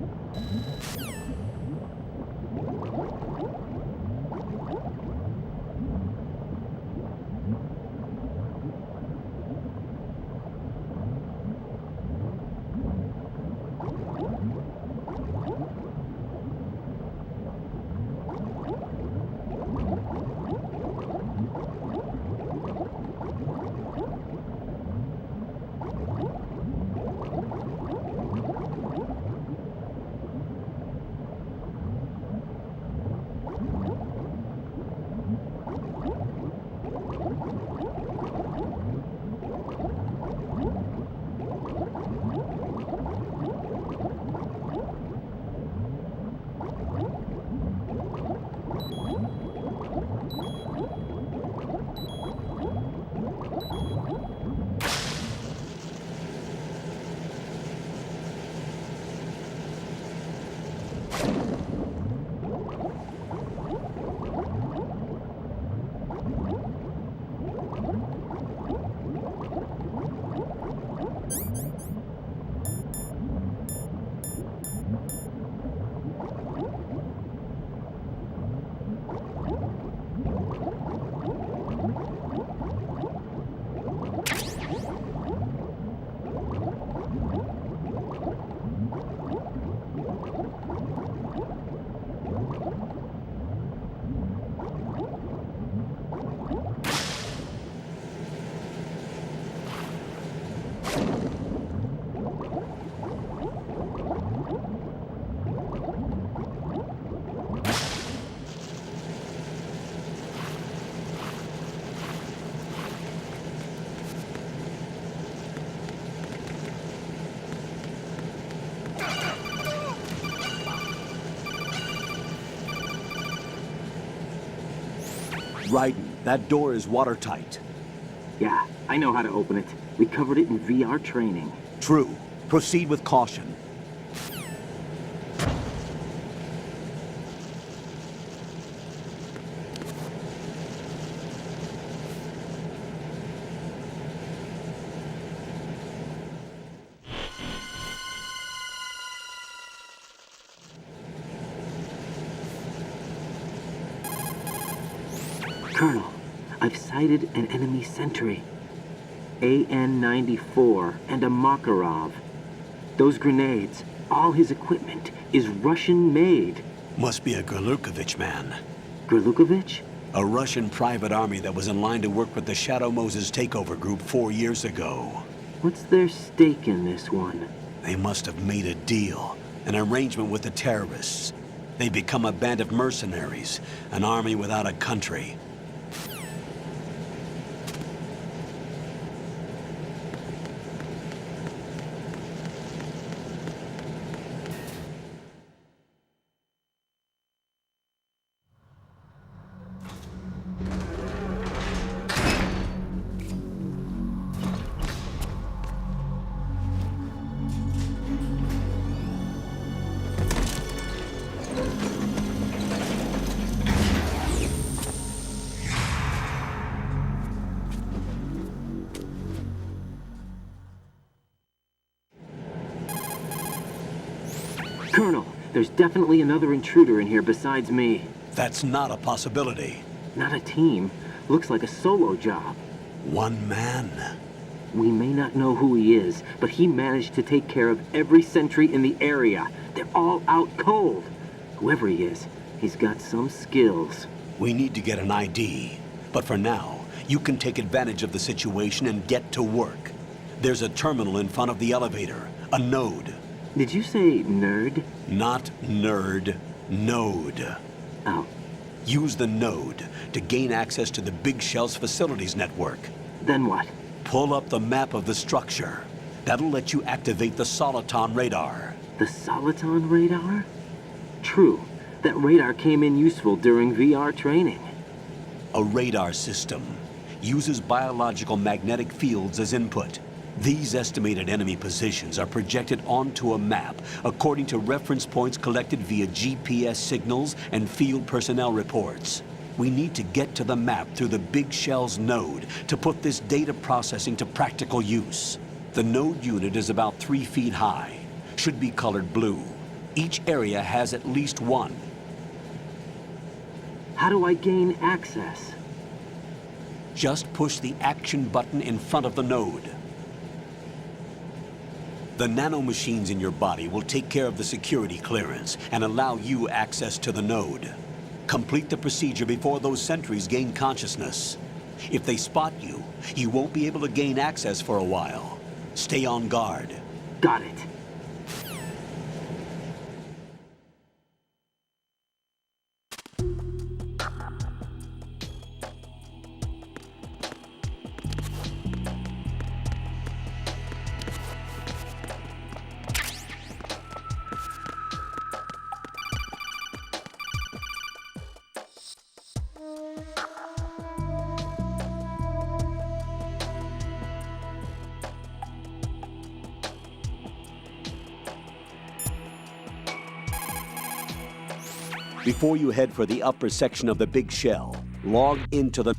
Raiden, that door is watertight. Yeah, I know how to open it. We covered it in VR training. True. Proceed with caution. Colonel, I've sighted an enemy sentry. AN-94 and a Makarov. Those grenades, all his equipment, is Russian-made. Must be a Gerlukovich man. Gerlukovich? A Russian private army that was in line to work with the Shadow Moses takeover group 4 years ago. What's their stake in this one? They must have made a deal, an arrangement with the terrorists. They become a band of mercenaries, an army without a country. Colonel, there's definitely another intruder in here besides me. That's not a possibility. Not a team. Looks like a solo job. One man. We may not know who he is, but he managed to take care of every sentry in the area. They're all out cold. Whoever he is, he's got some skills. We need to get an ID. But for now, you can take advantage of the situation and get to work. There's a terminal in front of the elevator, a node. Did you say nerd? Not nerd, node. Oh. Use the node to gain access to the Big Shell's facilities network. Then what? Pull up the map of the structure. That'll let you activate the Soliton radar. The Soliton radar? True. That radar came in useful during VR training. A radar system uses biological magnetic fields as input. These estimated enemy positions are projected onto a map according to reference points collected via GPS signals and field personnel reports. We need to get to the map through the Big Shell's node to put this data processing to practical use. The node unit is about 3 feet high, should be colored blue. Each area has at least one. How do I gain access? Just push the action button in front of the node. The nanomachines in your body will take care of the security clearance and allow you access to the node. Complete the procedure before those sentries gain consciousness. If they spot you, you won't be able to gain access for a while. Stay on guard. Got it. Before you head for the upper section of the Big Shell, log into the...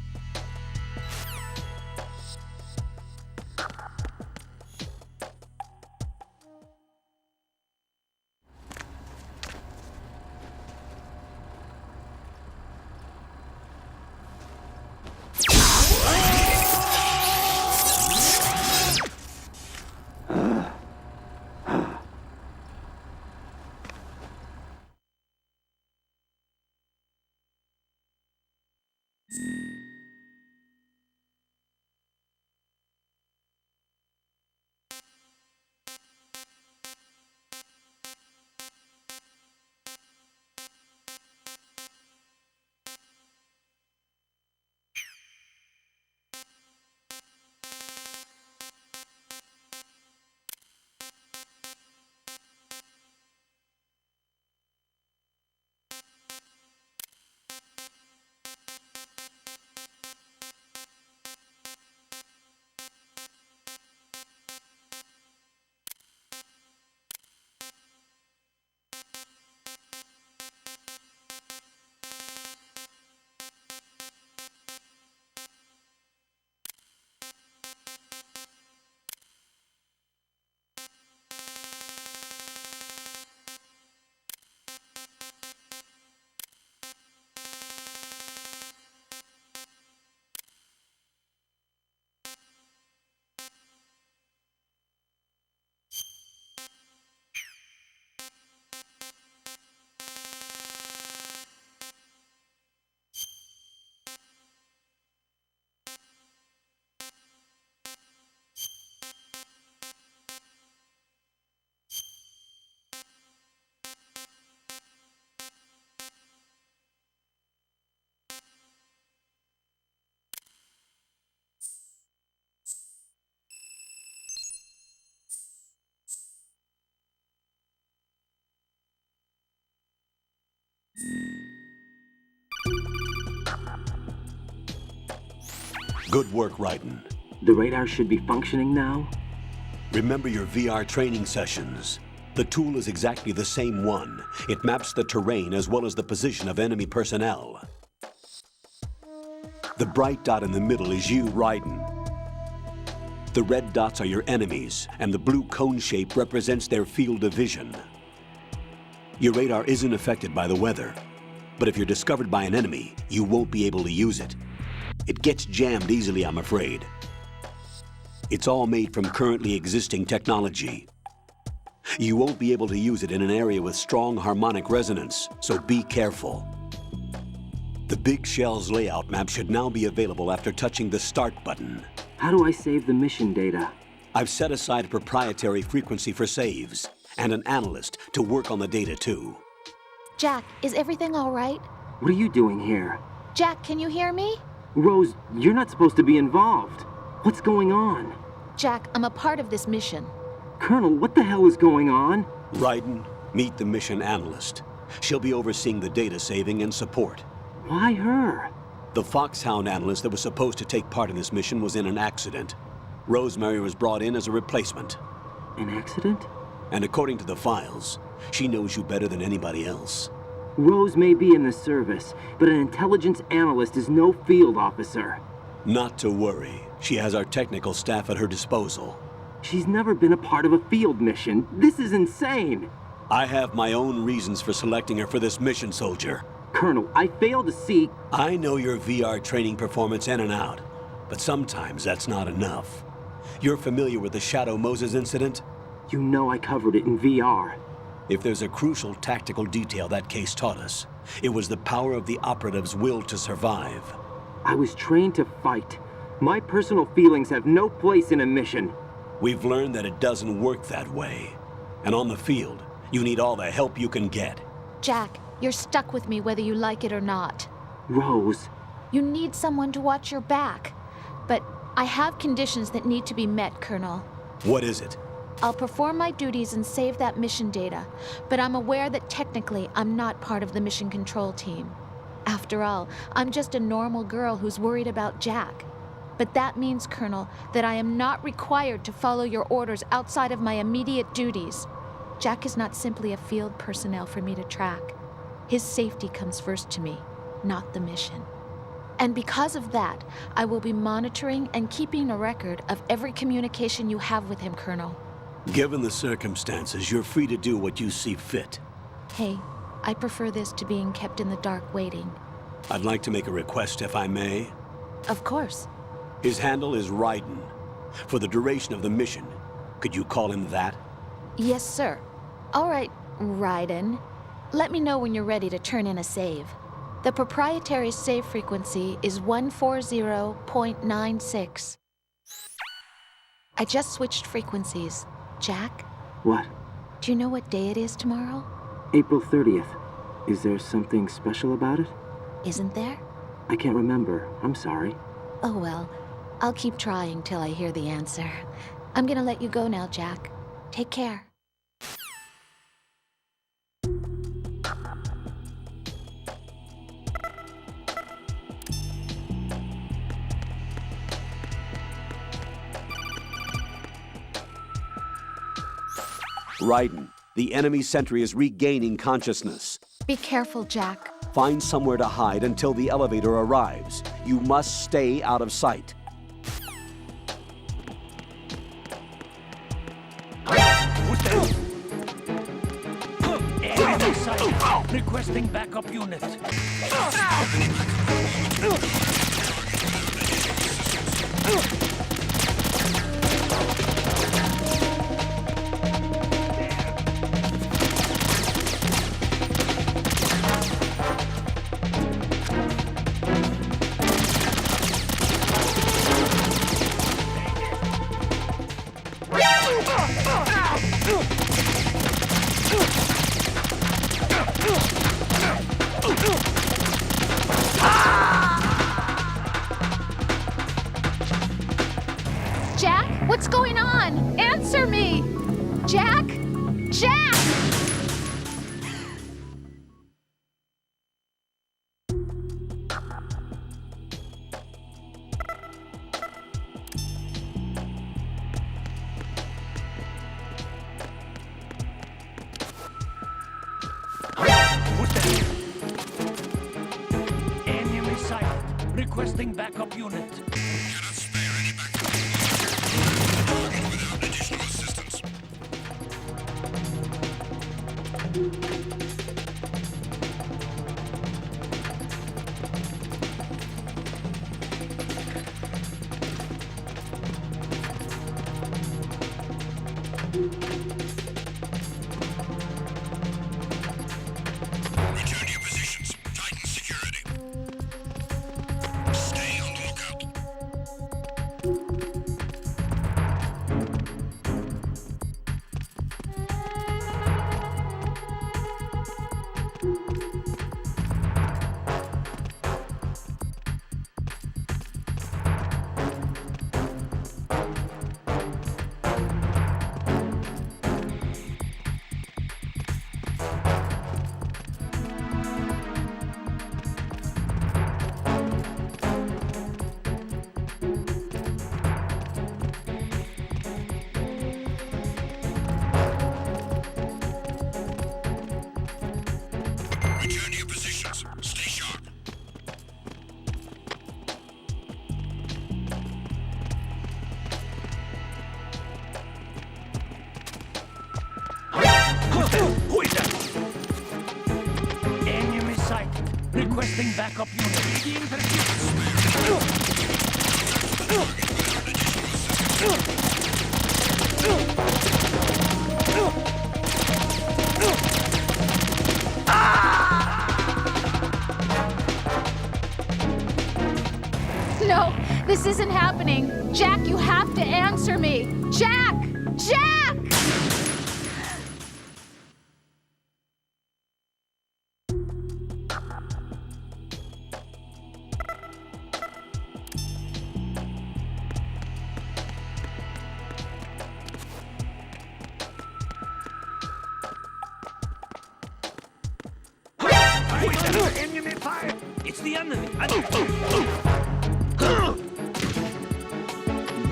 Good work, Raiden. The radar should be functioning now? Remember your VR training sessions. The tool is exactly the same one. It maps the terrain as well as the position of enemy personnel. The bright dot in the middle is you, Raiden. The red dots are your enemies, and the blue cone shape represents their field of vision. Your radar isn't affected by the weather, but if you're discovered by an enemy, you won't be able to use it. It gets jammed easily, I'm afraid. It's all made from currently existing technology. You won't be able to use it in an area with strong harmonic resonance, so be careful. The Big Shell's layout map should now be available after touching the Start button. How do I save the mission data? I've set aside a proprietary frequency for saves, and an analyst to work on the data too. Jack, is everything all right? What are you doing here? Jack, can you hear me? Rose, you're not supposed to be involved. What's going on? Jack, I'm a part of this mission. Colonel, what the hell is going on? Raiden, meet the mission analyst. She'll be overseeing the data saving and support. Why her? The Foxhound analyst that was supposed to take part in this mission was in an accident. Rosemary was brought in as a replacement. An accident? And according to the files, she knows you better than anybody else. Rose may be in the service, but an intelligence analyst is no field officer. Not to worry. She has our technical staff at her disposal. She's never been a part of a field mission. This is insane. I have my own reasons for selecting her for this mission, soldier. Colonel, I fail to see... I know your VR training performance in and out, but sometimes that's not enough. You're familiar with the Shadow Moses incident? You know I covered it in VR. If there's a crucial tactical detail that case taught us, it was the power of the operative's will to survive. I was trained to fight. My personal feelings have no place in a mission. We've learned that it doesn't work that way. And on the field, you need all the help you can get. Jack, you're stuck with me whether you like it or not. Rose. You need someone to watch your back. But I have conditions that need to be met, Colonel. What is it? I'll perform my duties and save that mission data, but I'm aware that technically I'm not part of the mission control team. After all, I'm just a normal girl who's worried about Jack. But that means, Colonel, that I am not required to follow your orders outside of my immediate duties. Jack is not simply a field personnel for me to track. His safety comes first to me, not the mission. And because of that, I will be monitoring and keeping a record of every communication you have with him, Colonel. Given the circumstances, you're free to do what you see fit. Hey, I prefer this to being kept in the dark waiting. I'd like to make a request, if I may. Of course. His handle is Raiden. For the duration of the mission, could you call him that? Yes, sir. All right, Raiden. Let me know when you're ready to turn in a save. The proprietary save frequency is 140.96. I just switched frequencies. Jack? What? Do you know what day it is tomorrow? April 30th. Is there something special about it? Isn't there? I can't remember. I'm sorry. Oh well, I'll keep trying till I hear the answer. I'm gonna let you go now, Jack. Take care. Raiden, the enemy sentry is regaining consciousness. Be careful, Jack. Find somewhere to hide until the elevator arrives. You must stay out of sight. Enemy sight. Requesting backup unit. Jack, what's going on? Answer me! Jack? Jack! Requesting backup unit. Cannot spare any backup. Target without additional assistance. Return to your positions. Tighten security. Stay on the lookout. Return to your positions. Stay sharp. Who is that? Enemy sighted. Requesting backup unit. Being No, this isn't happening. Jack, you have to answer me. Jack! Jack! enemy fire! It's the enemy!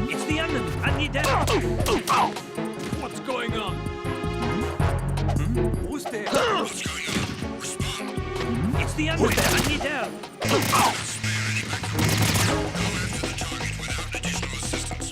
It's the enemy! I need that! What's going on? Who's there? What's going on? Respond. It's the enemy! I need help! Spare any backup. Go after the target without additional assistance.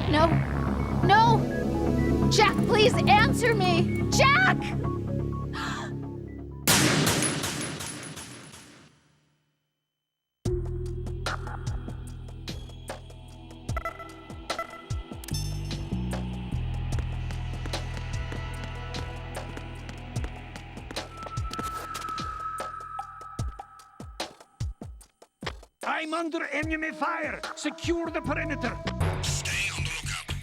No. No! Jack, please answer me! Jack! I'm under enemy fire! Secure the perimeter! Stay on the lookout.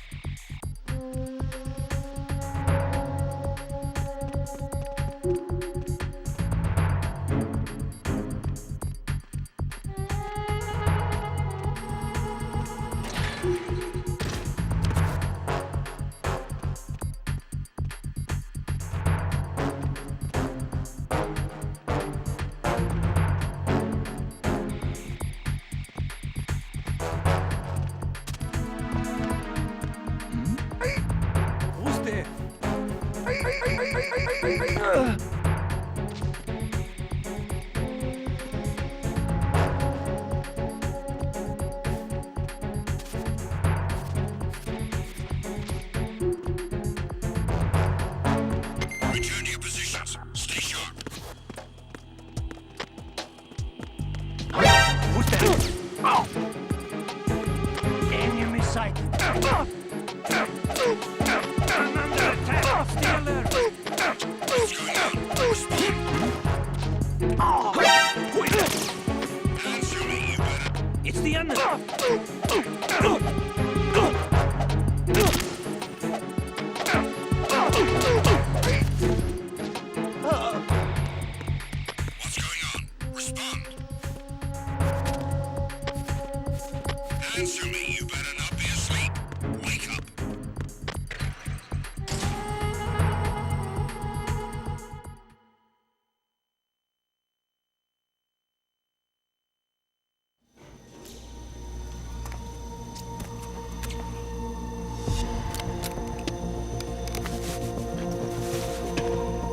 Who's there? Return to your positions. Stay sharp. Who's there? Enemy sighted! I'm under attack! Stay alert! What's going on? Respond. Who is it? Answer me, you better. It's the enemy!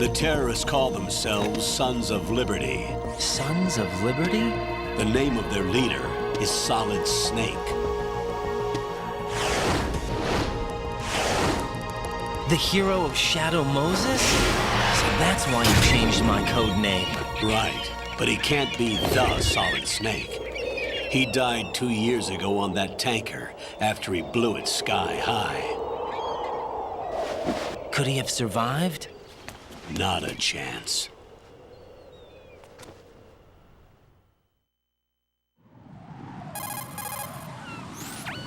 The terrorists call themselves Sons of Liberty. Sons of Liberty? The name of their leader is Solid Snake. The hero of Shadow Moses? So that's why you changed my code name. Right, but he can't be the Solid Snake. He died 2 years ago on that tanker after he blew it sky high. Could he have survived? Not a chance.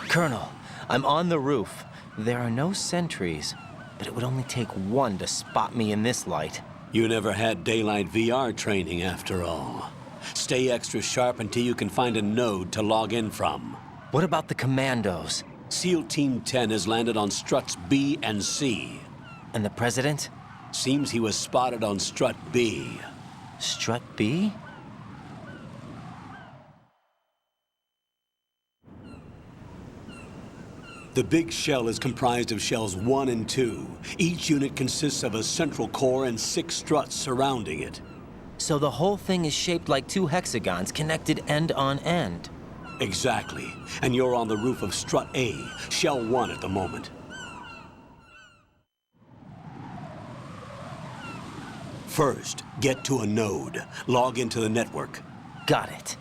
Colonel, I'm on the roof. There are no sentries, but it would only take one to spot me in this light. You never had daylight VR training after all. Stay extra sharp until you can find a node to log in from. What about the commandos? SEAL Team 10 has landed on struts B and C. And the president? Seems he was spotted on strut B. Strut B? The big shell is comprised of shells 1 and 2. Each unit consists of a central core and 6 struts surrounding it. So the whole thing is shaped like 2 hexagons connected end on end. Exactly. And you're on the roof of strut A, shell 1 at the moment. First, get to a node. Log into the network. Got it.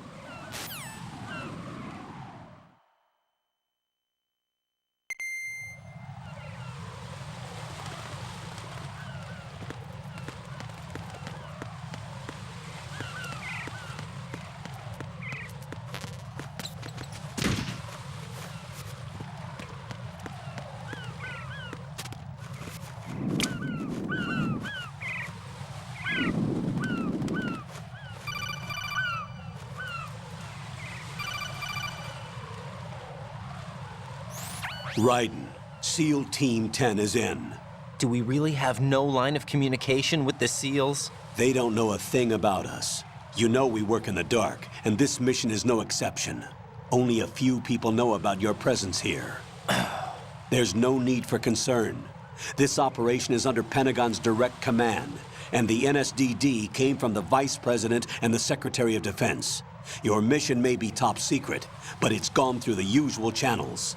Raiden, SEAL Team 10 is in. Do we really have no line of communication with the SEALs? They don't know a thing about us. You know we work in the dark, and this mission is no exception. Only a few people know about your presence here. There's no need for concern. This operation is under Pentagon's direct command, and the NSDD came from the Vice President and the Secretary of Defense. Your mission may be top secret, but it's gone through the usual channels.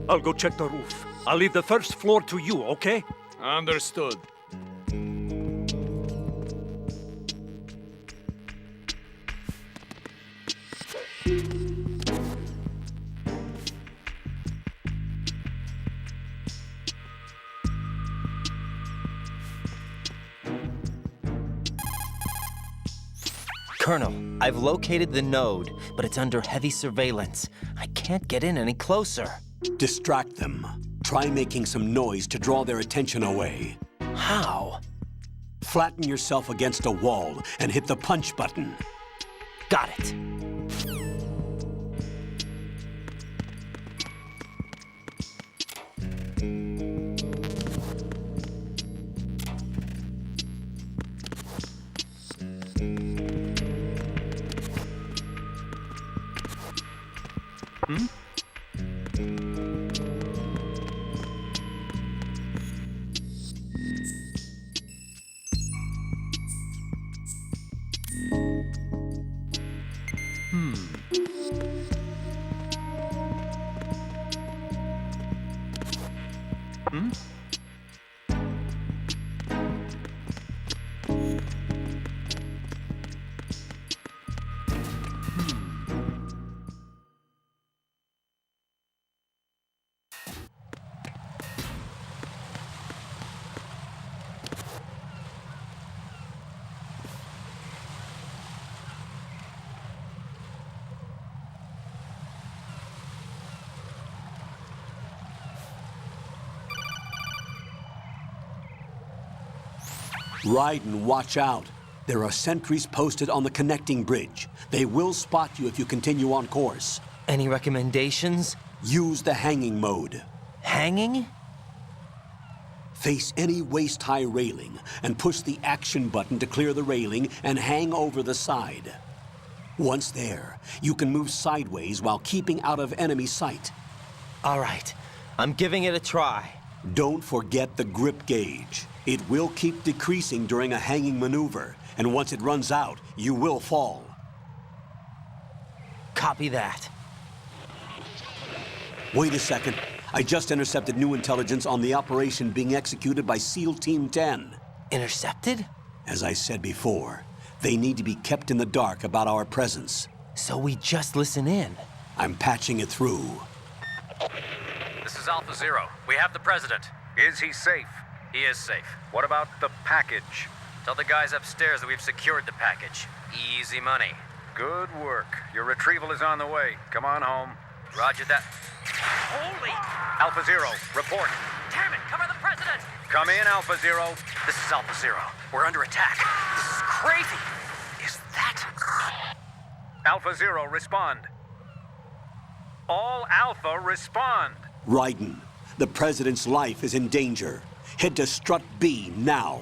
I'll go check the roof. I'll leave the first floor to you, okay? Understood. Colonel, I've located the node, but it's under heavy surveillance. I can't get in any closer. Distract them. Try making some noise to draw their attention away. How? Flatten yourself against a wall and hit the punch button. Got it. Raiden, watch out. There are sentries posted on the connecting bridge. They will spot you if you continue on course. Any recommendations? Use the hanging mode. Hanging? Face any waist-high railing and push the action button to clear the railing and hang over the side. Once there, you can move sideways while keeping out of enemy sight. All right, I'm giving it a try. Don't forget the grip gauge. It will keep decreasing during a hanging maneuver, and once it runs out, you will fall. Copy that. Wait a second. I just intercepted new intelligence on the operation being executed by SEAL Team 10. Intercepted? As I said before, they need to be kept in the dark about our presence. So we just listen in. I'm patching it through. This is Alpha Zero. We have the president. Is he safe? He is safe. What about the package? Tell the guys upstairs that we've secured the package. Easy money. Good work. Your retrieval is on the way. Come on home. Roger that. Holy! Alpha Zero, report. Damn it! Cover the president! Come in, Alpha Zero. This is Alpha Zero. We're under attack. This is crazy. Is that... Alpha Zero, respond. All Alpha, respond. Raiden, the president's life is in danger. Head to Strut B now.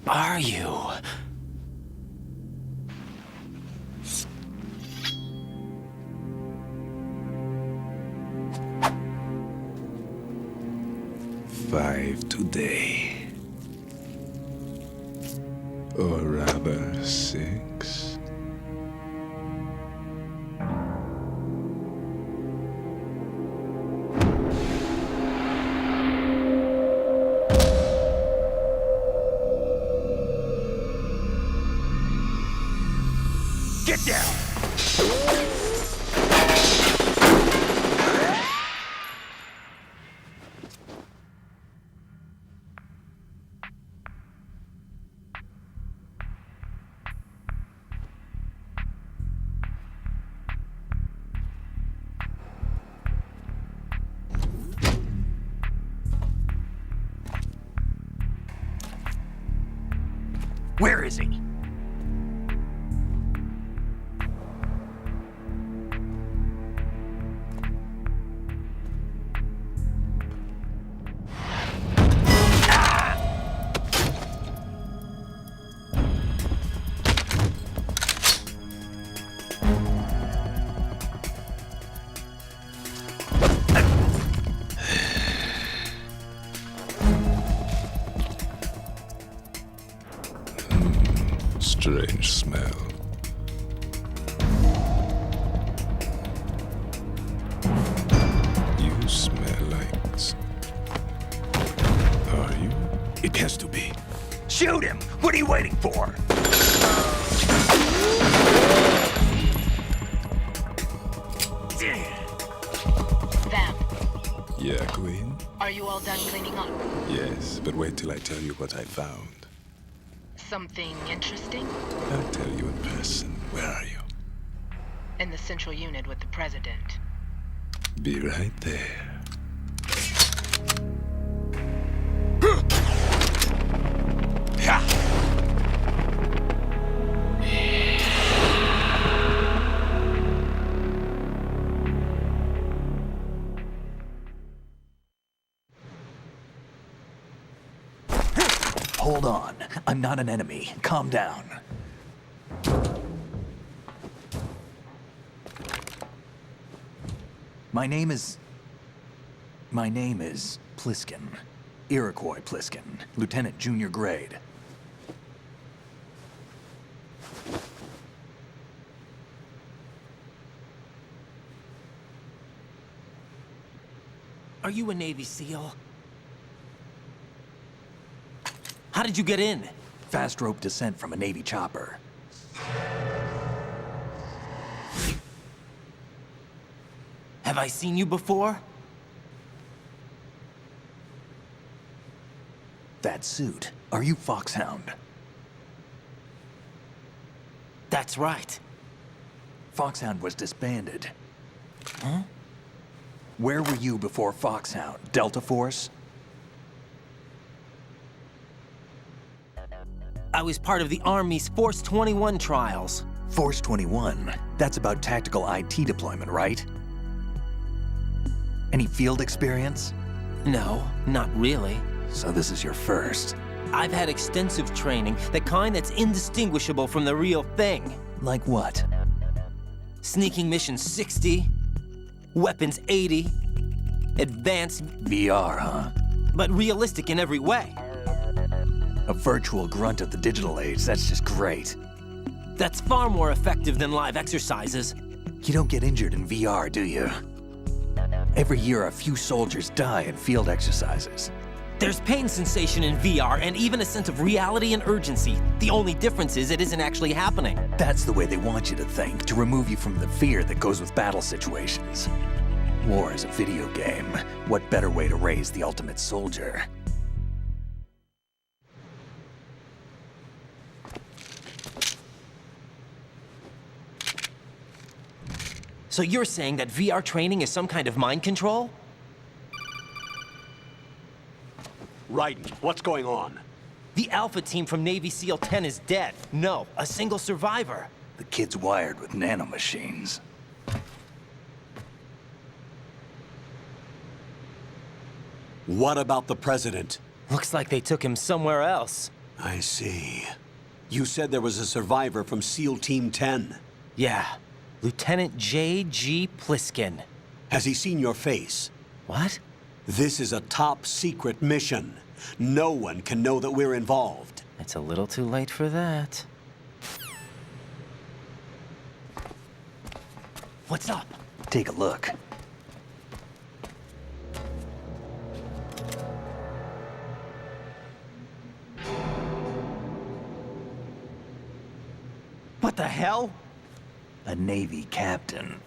are you? Five today. Or rather, 6. Get down! Where is he? Strange smell. You smell like... Are you? It has to be. Shoot him! What are you waiting for? Vamp, Yeah, Queen? are you all done cleaning up? Yes, but wait till I tell you what I found. Something interesting? I'll tell you in person. Where are you? In the central unit with the president. Be right there. Hold on. I'm not an enemy. Calm down. My name is Pliskin. Iroquois Pliskin. Lieutenant junior grade. Are you a Navy SEAL? How did you get in? Fast rope descent from a Navy chopper. Have I seen you before? That suit. Are you Foxhound? That's right. Foxhound was disbanded. Huh? Where were you before Foxhound? Delta Force? I was part of the Army's Force 21 trials. Force 21? That's about tactical IT deployment, right? Any field experience? No, not really. So this is your first. I've had extensive training, the kind that's indistinguishable from the real thing. Like what? Sneaking mission 60, weapons 80, advanced... VR, huh? But realistic in every way. A virtual grunt of the digital age, that's just great. That's far more effective than live exercises. You don't get injured in VR, do you? Every year, a few soldiers die in field exercises. There's pain sensation in VR and even a sense of reality and urgency. The only difference is it isn't actually happening. That's the way they want you to think, to remove you from the fear that goes with battle situations. War is a video game. What better way to raise the ultimate soldier? So you're saying that VR training is some kind of mind control? Raiden, what's going on? The Alpha team from Navy SEAL 10 is dead. No, a single survivor. The kid's wired with nanomachines. What about the president? Looks like they took him somewhere else. I see. You said there was a survivor from SEAL Team 10. Yeah, Lieutenant J.G. Pliskin. Has he seen your face? What? This is a top secret mission. No one can know that we're involved. It's a little too late for that. What's up? Take a look. What the hell? A Navy captain.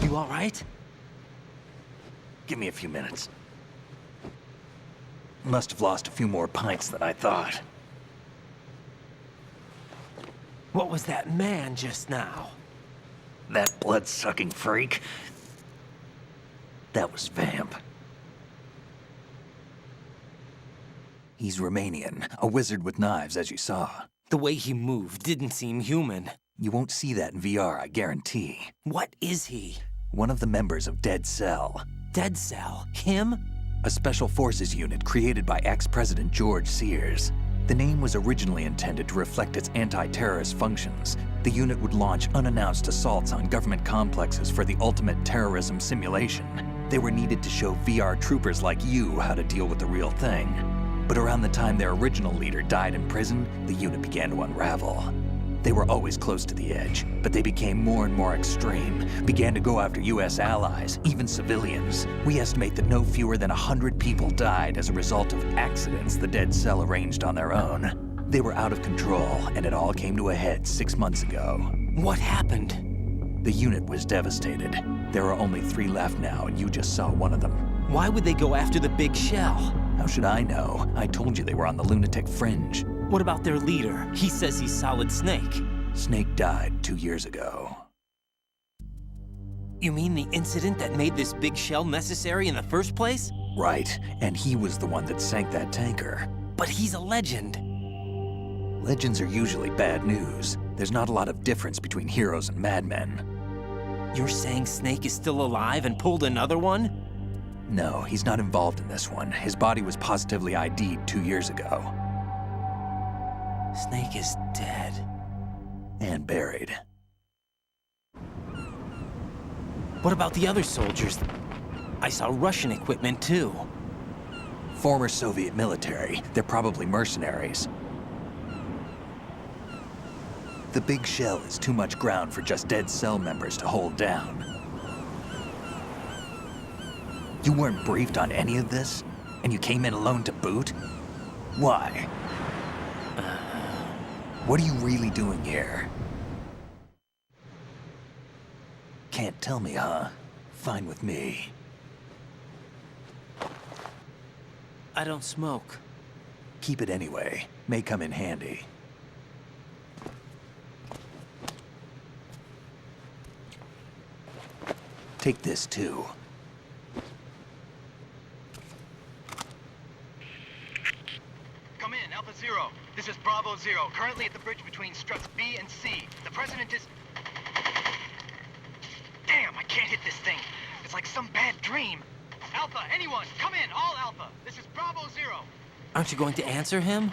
You all right? Give me a few minutes. Must have lost a few more pints than I thought. What was that man just now? That blood-sucking freak? That was Vamp. He's Romanian, a wizard with knives, as you saw. The way he moved didn't seem human. You won't see that in VR, I guarantee. What is he? One of the members of Dead Cell. Dead Cell? Him? A special forces unit created by ex-President George Sears. The name was originally intended to reflect its anti-terrorist functions. The unit would launch unannounced assaults on government complexes for the ultimate terrorism simulation. They were needed to show VR troopers like you how to deal with the real thing. But around the time their original leader died in prison, the unit began to unravel. They were always close to the edge, but they became more and more extreme, began to go after US allies, even civilians. We estimate that no fewer than 100 people died as a result of accidents the Dead Cell arranged on their own. They were out of control, and it all came to a head 6 months ago. What happened? The unit was devastated. There are only 3 left now, and you just saw one of them. Why would they go after the big shell? How should I know? I told you they were on the lunatic fringe. What about their leader? He says he's Solid Snake. Snake died 2 years ago. You mean the incident that made this big shell necessary in the first place? Right, and he was the one that sank that tanker. But he's a legend. Legends are usually bad news. There's not a lot of difference between heroes and madmen. You're saying Snake is still alive and pulled another one? No, he's not involved in this one. His body was positively ID'd 2 years ago. Snake is dead. And buried. What about the other soldiers? I saw Russian equipment too. Former Soviet military. They're probably mercenaries. The big shell is too much ground for just Dead Cell members to hold down. You weren't briefed on any of this? And you came in alone to boot? Why? What are you really doing here? Can't tell me, huh? Fine with me. I don't smoke. Keep it anyway. May come in handy. Take this too. Come in, Alpha Zero. This is Bravo Zero, currently at the bridge between struts B and C. The President is... Damn, I can't hit this thing. It's like some bad dream. Alpha, anyone, come in, all Alpha. This is Bravo Zero. Aren't you going to answer him?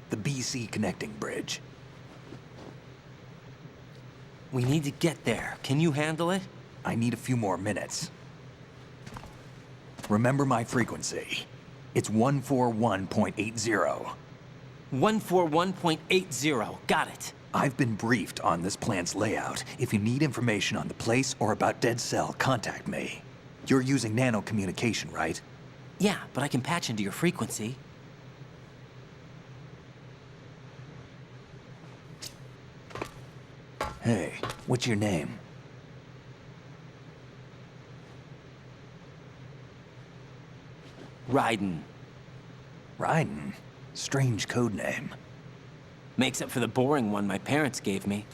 The BC connecting bridge. We need to get there. Can you handle it? I need a few more minutes. Remember my frequency. It's 141.80. 141.80. Got it. I've been briefed on this plant's layout. If you need information on the place or about Dead Cell, contact me. You're using nano communication, right? Yeah, but I can patch into your frequency. Hey, what's your name? Raiden. Raiden? Strange code name. Makes up for the boring one my parents gave me.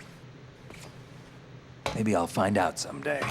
Maybe I'll find out someday.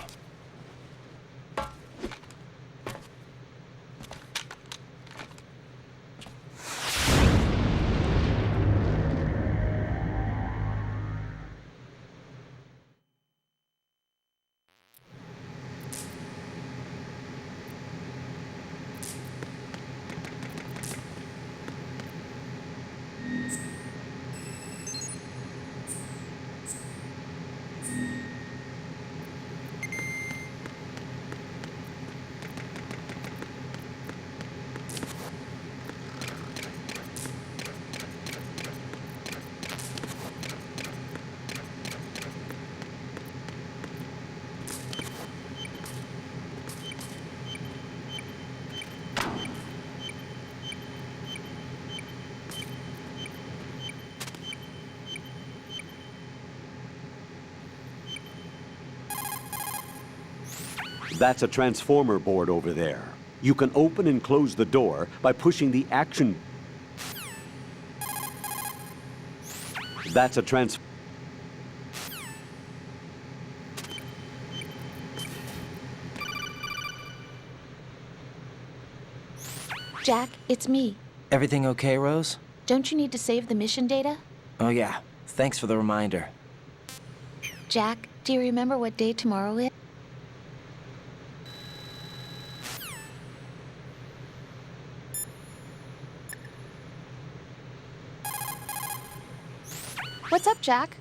That's a transformer board over there. You can open and close the door by pushing the action. That's a Jack, it's me. Everything okay, Rose? Don't you need to save the mission data? Oh yeah, thanks for the reminder. Jack, do you remember what day tomorrow is? What's up, Jack?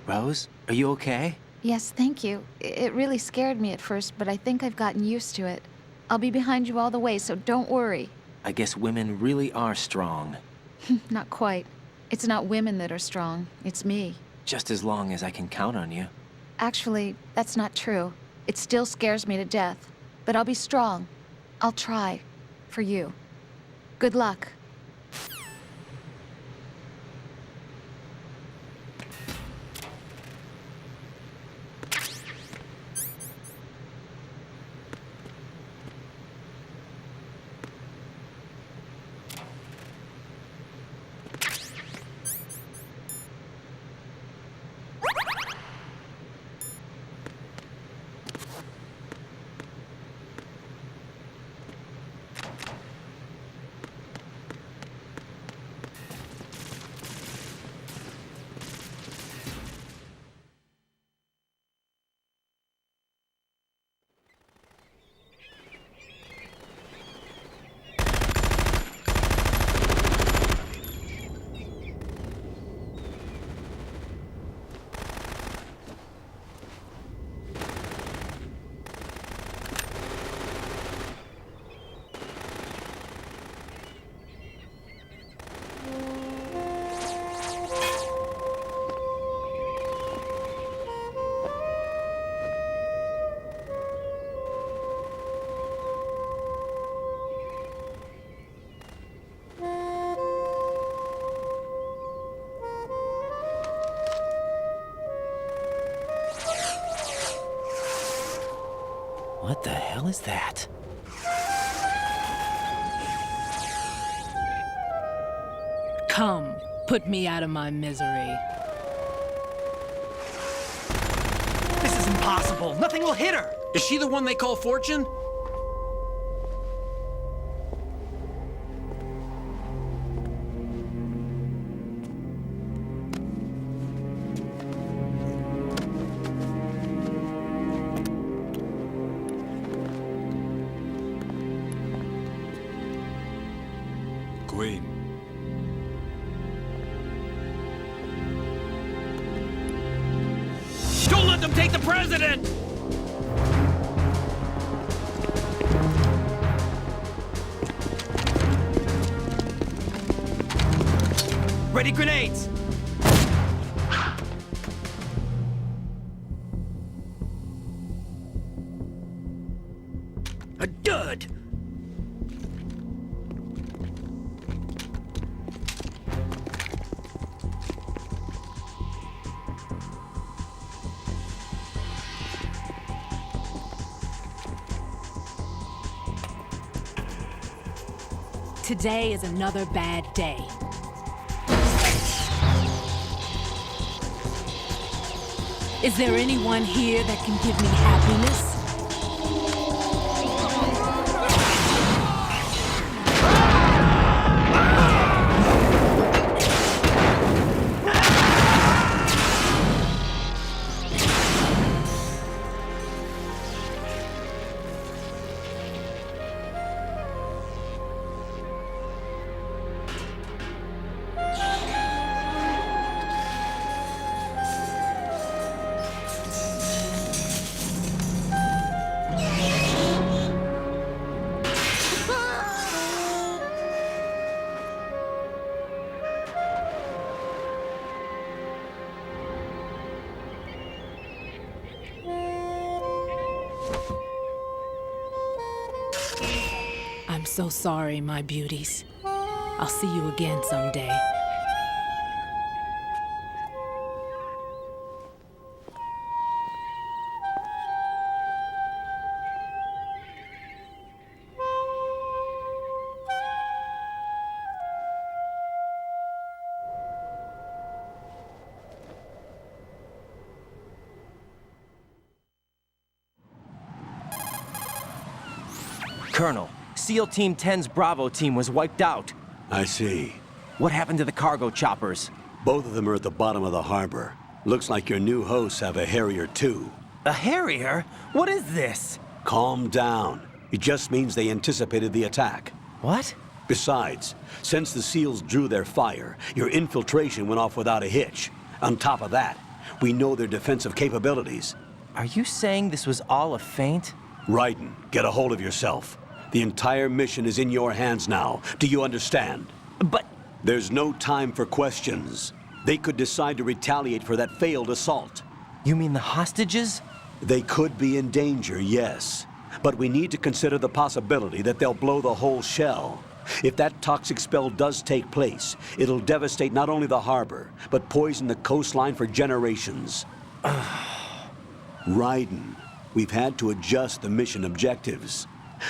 Rose, are you okay? Yes, thank you. It really scared me at first, but I think I've gotten used to it. I'll be behind you all the way, so don't worry. I guess women really are strong. Not quite. It's not women that are strong, it's me. Just as long as I can count on you. Actually, that's not true. It still scares me to death. But I'll be strong. I'll try. For you. Good luck. What the hell is that? Come, put me out of my misery. This is impossible. Nothing will hit her. Is she the one they call Fortune? Queen. Don't let them take the president! Ready grenades! A dud! Today is another bad day. Is there anyone here that can give me happiness? I'm so sorry, my beauties. I'll see you again someday. Colonel, SEAL Team 10's Bravo team was wiped out. I see. What happened to the cargo choppers? Both of them are at the bottom of the harbor. Looks like your new hosts have a Harrier too. A Harrier? What is this? Calm down. It just means they anticipated the attack. What? Besides, since the SEALs drew their fire, your infiltration went off without a hitch. On top of that, we know their defensive capabilities. Are you saying this was all a feint? Raiden, get a hold of yourself. The entire mission is in your hands now. Do you understand? But... There's no time for questions. They could decide to retaliate for that failed assault. You mean the hostages? They could be in danger, yes. But we need to consider the possibility that they'll blow the whole shell. If that toxic spell does take place, it'll devastate not only the harbor, but poison the coastline for generations. Raiden, we've had to adjust the mission objectives.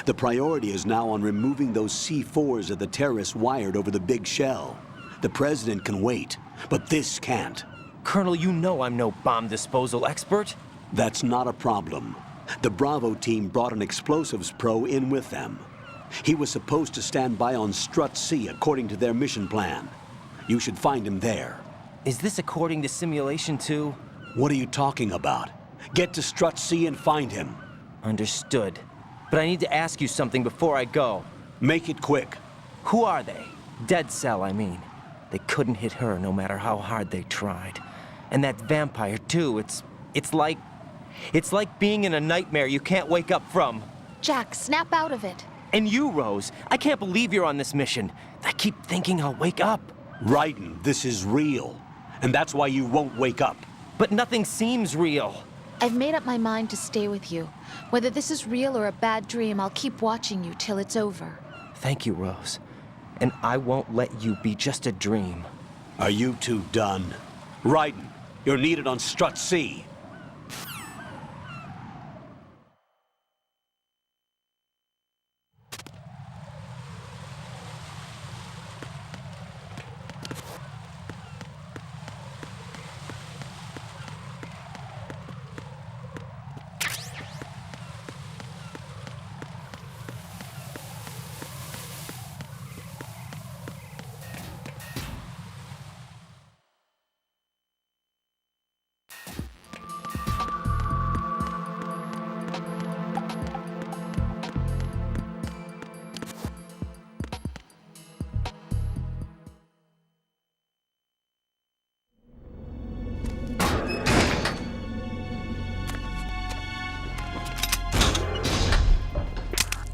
The priority is now on removing those C4s that the terrorists wired over the big shell. The President can wait, but this can't. Colonel, you know I'm no bomb disposal expert. That's not a problem. The Bravo team brought an explosives pro in with them. He was supposed to stand by on Strut C according to their mission plan. You should find him there. Is this according to simulation too? What are you talking about? Get to Strut C and find him. Understood. But I need to ask you something before I go. Make it quick. Who are they? Dead Cell, I mean. They couldn't hit her no matter how hard they tried. And that vampire too, it's like being in a nightmare you can't wake up from. Jack, snap out of it. And you, Rose, I can't believe you're on this mission. I keep thinking I'll wake up. Raiden, this is real. And that's why you won't wake up. But nothing seems real. I've made up my mind to stay with you. Whether this is real or a bad dream, I'll keep watching you till it's over. Thank you, Rose. And I won't let you be just a dream. Are you two done? Raiden, you're needed on Strut C.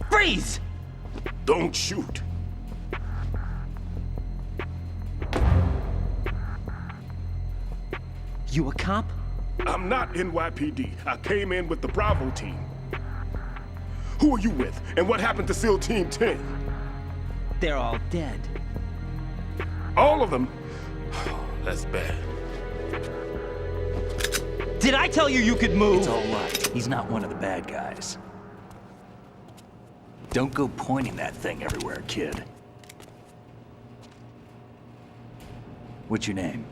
Freeze! Don't shoot. You a cop? I'm not NYPD. I came in with the Bravo team. Who are you with? And what happened to SEAL Team 10? They're all dead. All of them? That's bad. Did I tell you you could move? It's all right. He's not one of the bad guys. Don't go pointing that thing everywhere, kid. What's your name?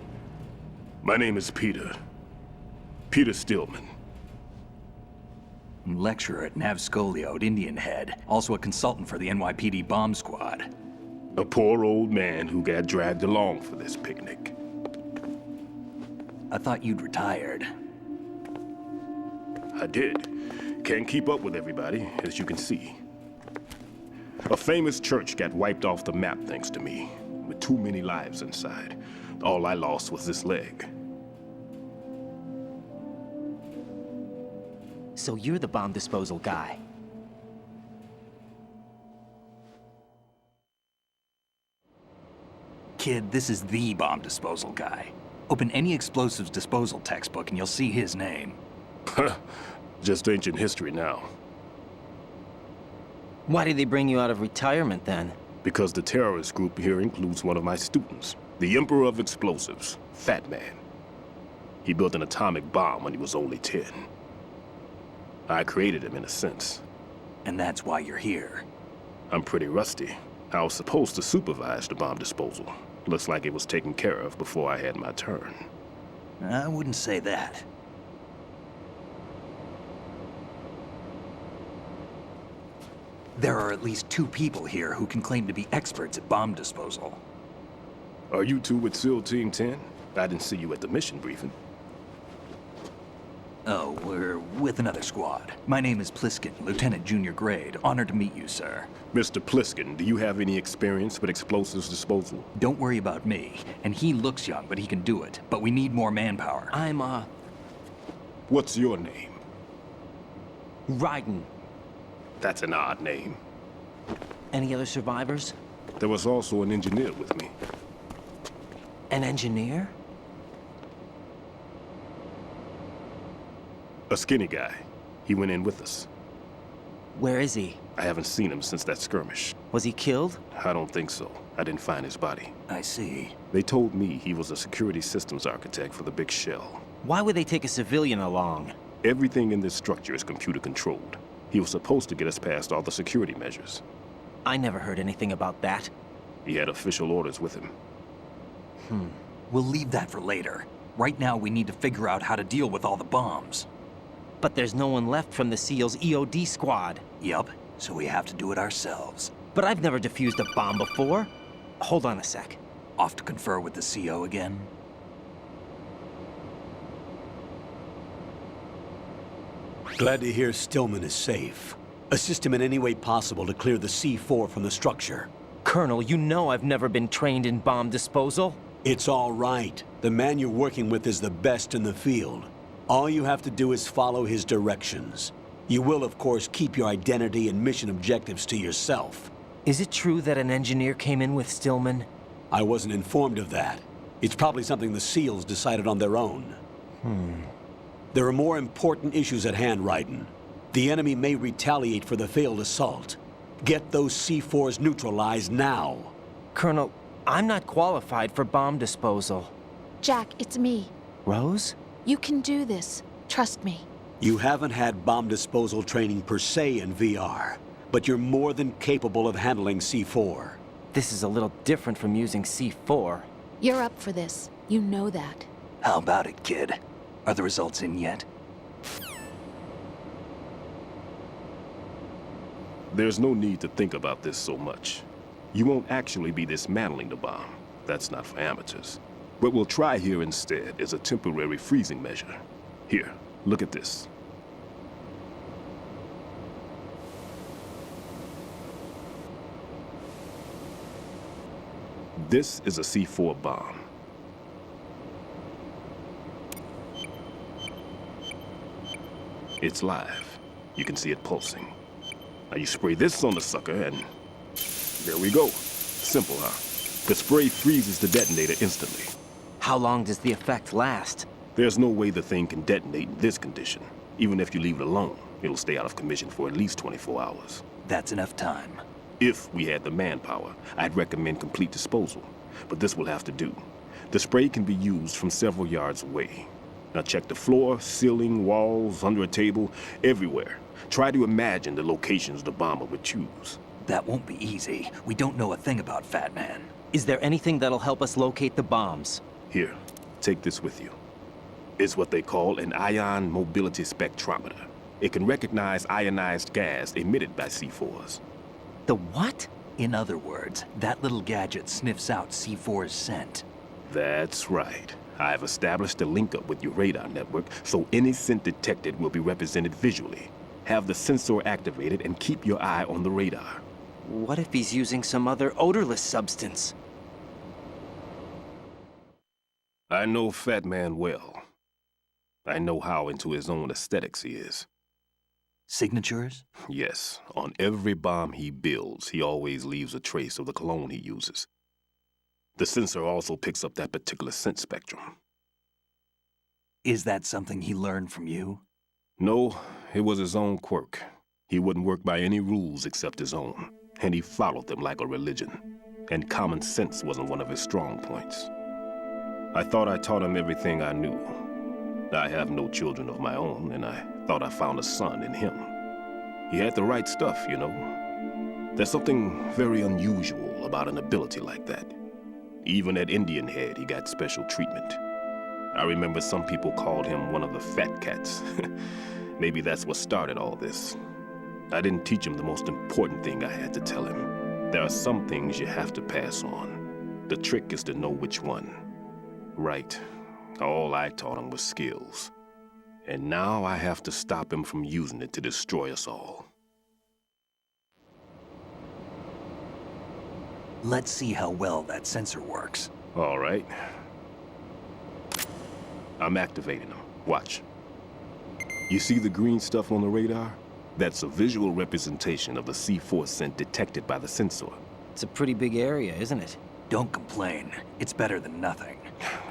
My name is Peter. Peter Stillman. I'm lecturer at Navscolio at Indian Head. Also a consultant for the NYPD bomb squad. A poor old man who got dragged along for this picnic. I thought you'd retired. I did. Can't keep up with everybody, as you can see. A famous church got wiped off the map thanks to me, with too many lives inside. All I lost was this leg. So you're the bomb disposal guy. Kid, this is the bomb disposal guy. Open any explosives disposal textbook and you'll see his name. Just ancient history now. Why did they bring you out of retirement then? Because the terrorist group here includes one of my students, the Emperor of Explosives, Fat Man. He built an atomic bomb when he was only 10. I created him in a sense. And that's why you're here. I'm pretty rusty. I was supposed to supervise the bomb disposal. Looks like it was taken care of before I had my turn. I wouldn't say that. There are at least 2 people here who can claim to be experts at bomb disposal. Are you two with SEAL Team 10? I didn't see you at the mission briefing. Oh, we're with another squad. My name is Pliskin, Lieutenant Junior Grade. Honored to meet you, sir. Mr. Pliskin, do you have any experience with explosives disposal? Don't worry about me. And he looks young, but he can do it. But we need more manpower. What's your name? Raiden. That's an odd name. Any other survivors? There was also an engineer with me. An engineer? A skinny guy. He went in with us. Where is he? I haven't seen him since that skirmish. Was he killed? I don't think so. I didn't find his body. I see. They told me he was a security systems architect for the big shell. Why would they take a civilian along? Everything in this structure is computer controlled. He was supposed to get us past all the security measures. I never heard anything about that. He had official orders with him. We'll leave that for later. Right now, we need to figure out how to deal with all the bombs. But there's no one left from the SEAL's EOD squad. Yup, so we have to do it ourselves. But I've never defused a bomb before. Hold on a sec. Off to confer with the CO again? Glad to hear Stillman is safe. Assist him in any way possible to clear the C4 from the structure. Colonel, you know I've never been trained in bomb disposal. It's all right. The man you're working with is the best in the field. All you have to do is follow his directions. You will, of course, keep your identity and mission objectives to yourself. Is it true that an engineer came in with Stillman? I wasn't informed of that. It's probably something the SEALs decided on their own. There are more important issues at hand, Raiden. The enemy may retaliate for the failed assault. Get those C4s neutralized now. Colonel, I'm not qualified for bomb disposal. Jack, it's me. Rose? You can do this. Trust me. You haven't had bomb disposal training per se in VR, but you're more than capable of handling C4. This is a little different from using C4. You're up for this. You know that. How about it, kid? Are the results in yet? There's no need to think about this so much. You won't actually be dismantling the bomb. That's not for amateurs. What we'll try here instead is a temporary freezing measure. Here, look at this. This is a C4 bomb. It's live. You can see it pulsing. Now you spray this on the sucker and there we go. Simple, huh? The spray freezes the detonator instantly. How long does the effect last? There's no way the thing can detonate in this condition. Even if you leave it alone, it'll stay out of commission for at least 24 hours. That's enough time. If we had the manpower, I'd recommend complete disposal. But this will have to do. The spray can be used from several yards away. Now check the floor, ceiling, walls, under a table, everywhere. Try to imagine the locations the bomber would choose. That won't be easy. We don't know a thing about Fat Man. Is there anything that'll help us locate the bombs? Here, take this with you. It's what they call an ion mobility spectrometer. It can recognize ionized gas emitted by C4s. The what? In other words, that little gadget sniffs out C4's scent. That's right. I've established a link up with your radar network, so any scent detected will be represented visually. Have the sensor activated and keep your eye on the radar. What if he's using some other odorless substance? I know Fat Man well. I know how into his own aesthetics he is. Signatures? Yes. On every bomb he builds, he always leaves a trace of the cologne he uses. The sensor also picks up that particular scent spectrum. Is that something he learned from you? No, it was his own quirk. He wouldn't work by any rules except his own, and he followed them like a religion. And common sense wasn't one of his strong points. I thought I taught him everything I knew. I have no children of my own, and I thought I found a son in him. He had the right stuff, you know. There's something very unusual about an ability like that. Even at Indian Head, he got special treatment. I remember some people called him one of the fat cats. Maybe that's what started all this. I didn't teach him the most important thing I had to tell him. There are some things you have to pass on. The trick is to know which one. Right. All I taught him was skills. And now I have to stop him from using it to destroy us all. Let's see how well that sensor works. All right. I'm activating them. Watch. You see the green stuff on the radar? That's a visual representation of the C4 scent detected by the sensor. It's a pretty big area, isn't it? Don't complain. It's better than nothing.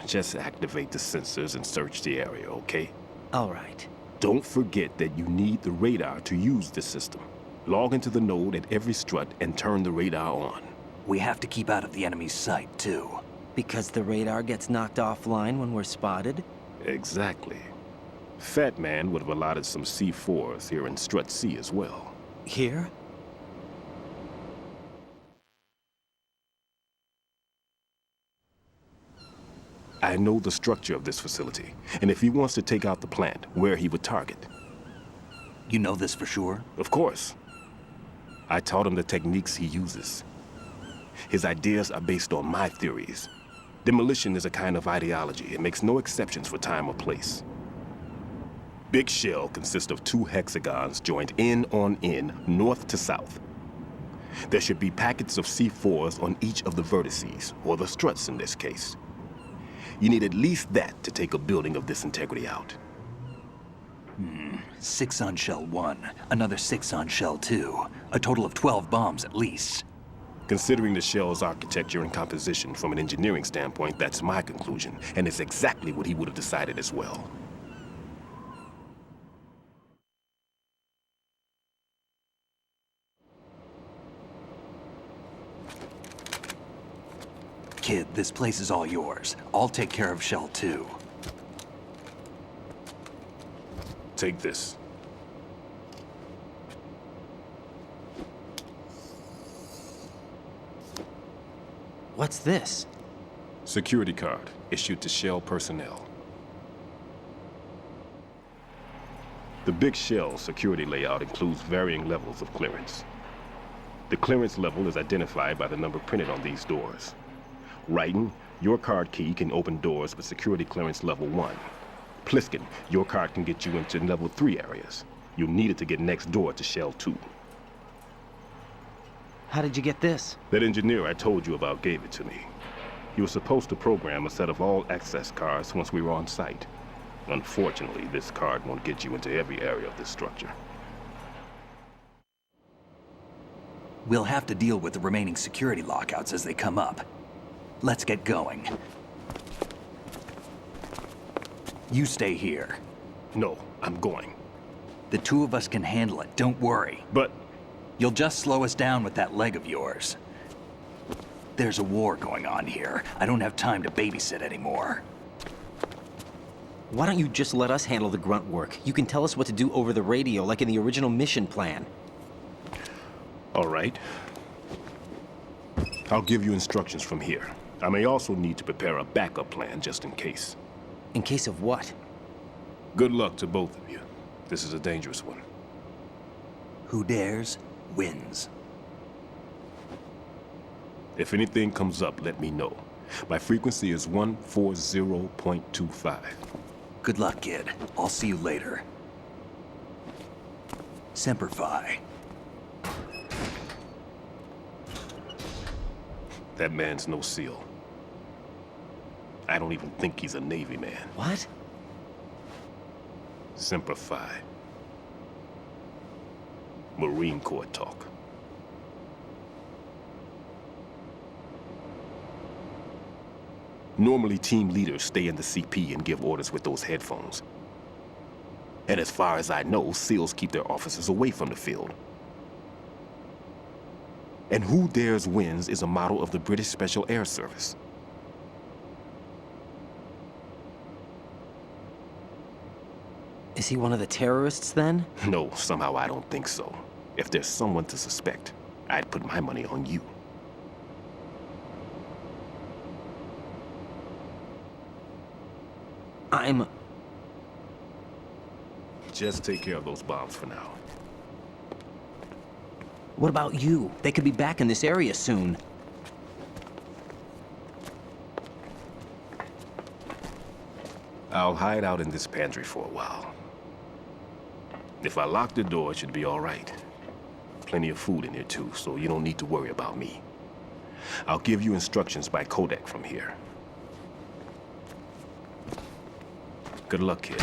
Just activate the sensors and search the area, okay? All right. Don't forget that you need the radar to use the system. Log into the node at every strut and turn the radar on. We have to keep out of the enemy's sight, too. Because the radar gets knocked offline when we're spotted? Exactly. Fat Man would have allotted some C4s here in Strut C as well. Here? I know the structure of this facility, and if he wants to take out the plant, where he would target. You know this for sure? Of course. I taught him the techniques he uses. His ideas are based on my theories. Demolition is a kind of ideology. It makes no exceptions for time or place. Big Shell consists of 2 hexagons joined end on end, north to south. There should be packets of C4s on each of the vertices, or the struts in this case. You need at least that to take a building of this integrity out. 6 on Shell 1, another 6 on Shell 2. A total of 12 bombs at least. Considering the shell's architecture and composition from an engineering standpoint, that's my conclusion, and it's exactly what he would have decided as well. Kid, this place is all yours. I'll take care of Shell 2. Take this. What's this? Security card, issued to Shell personnel. The Big Shell security layout includes varying levels of clearance. The clearance level is identified by the number printed on these doors. Writing, your card key can open doors with security clearance level 1. Pliskin, your card can get you into level 3 areas. You'll need it to get next door to Shell 2. How did you get this? That engineer I told you about gave it to me. He was supposed to program a set of all access cards once we were on site. Unfortunately, this card won't get you into every area of this structure. We'll have to deal with the remaining security lockouts as they come up. Let's get going. You stay here. No, I'm going. The 2 of us can handle it, don't worry. But... You'll just slow us down with that leg of yours. There's a war going on here. I don't have time to babysit anymore. Why don't you just let us handle the grunt work? You can tell us what to do over the radio, like in the original mission plan. All right. I'll give you instructions from here. I may also need to prepare a backup plan just in case. In case of what? Good luck to both of you. This is a dangerous one. Who dares, wins. If anything comes up, let me know. My frequency is 140.25. Good luck, kid. I'll see you later. Semper Fi. That man's no SEAL. I don't even think he's a Navy man. What? Semper Fi. Marine Corps talk. Normally, team leaders stay in the CP and give orders with those headphones. And as far as I know, SEALs keep their officers away from the field. And Who Dares Wins is a model of the British Special Air Service. Is he one of the terrorists, then? No, somehow I don't think so. If there's someone to suspect, I'd put my money on you. Just take care of those bombs for now. What about you? They could be back in this area soon. I'll hide out in this pantry for a while. If I lock the door, it should be all right. Plenty of food in here too, so you don't need to worry about me. I'll give you instructions by codec from here. Good luck, kid.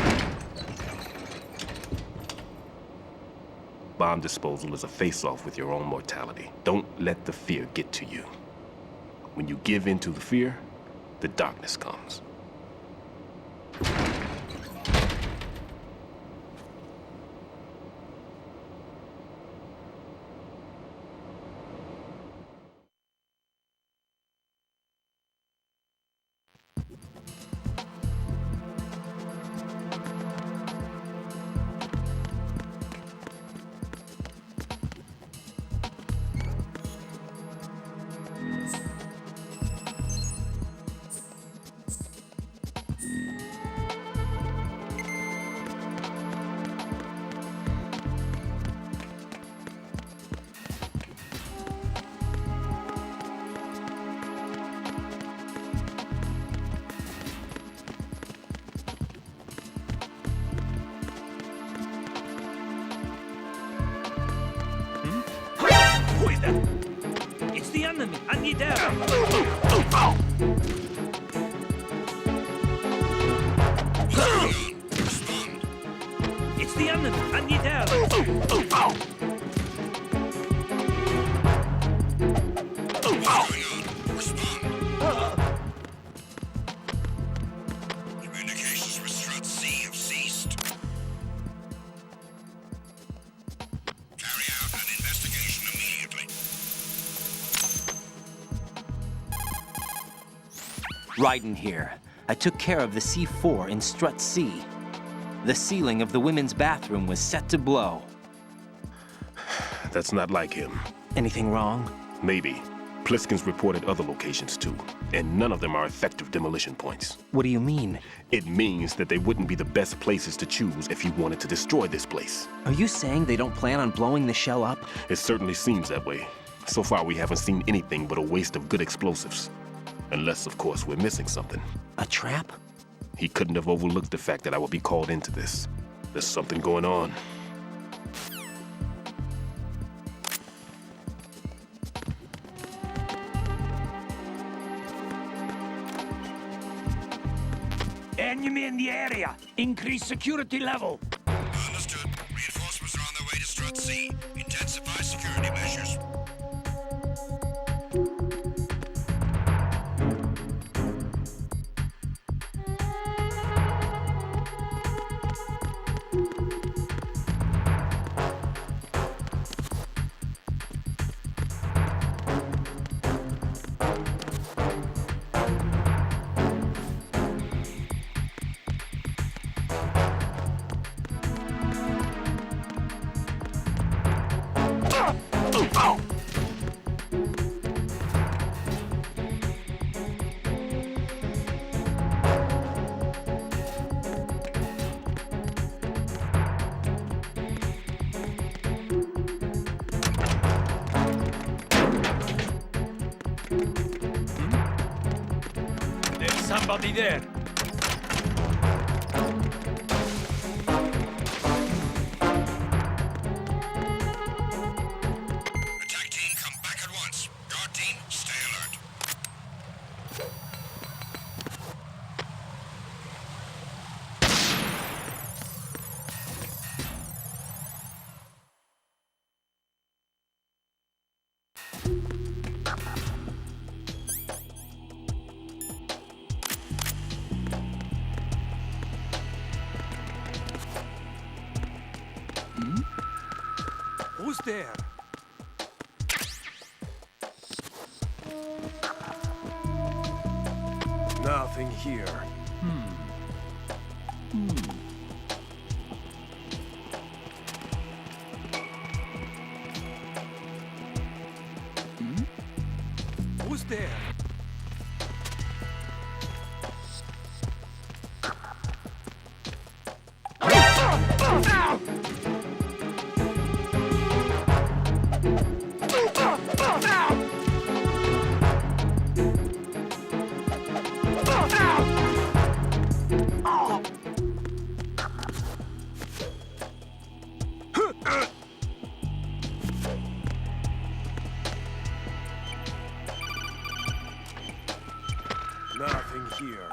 Bomb disposal is a face-off with your own mortality. Don't let the fear get to you. When you give in to the fear, the darkness comes. Who is that? It's the enemy. I need help. It's the enemy. I need help. Communications with Strut C have ceased. Carry out an investigation immediately. Raiden here. I took care of the C4 in Strut C. The ceiling of the women's bathroom was set to blow. That's not like him. Anything wrong? Maybe. Pliskin's reported other locations too, and none of them are effective demolition points. What do you mean? It means that they wouldn't be the best places to choose if you wanted to destroy this place. Are you saying they don't plan on blowing the shell up? It certainly seems that way. So far, we haven't seen anything but a waste of good explosives. Unless, of course, we're missing something. A trap? He couldn't have overlooked the fact that I would be called into this. There's something going on. Enemy in the area. Increase security level. Understood. Reinforcements are on their way to Strut C. Intensify security measures. There's somebody there. Attack team, come back at once. Guard team, stay alert. there? Nothing here. Who's there? Nothing here.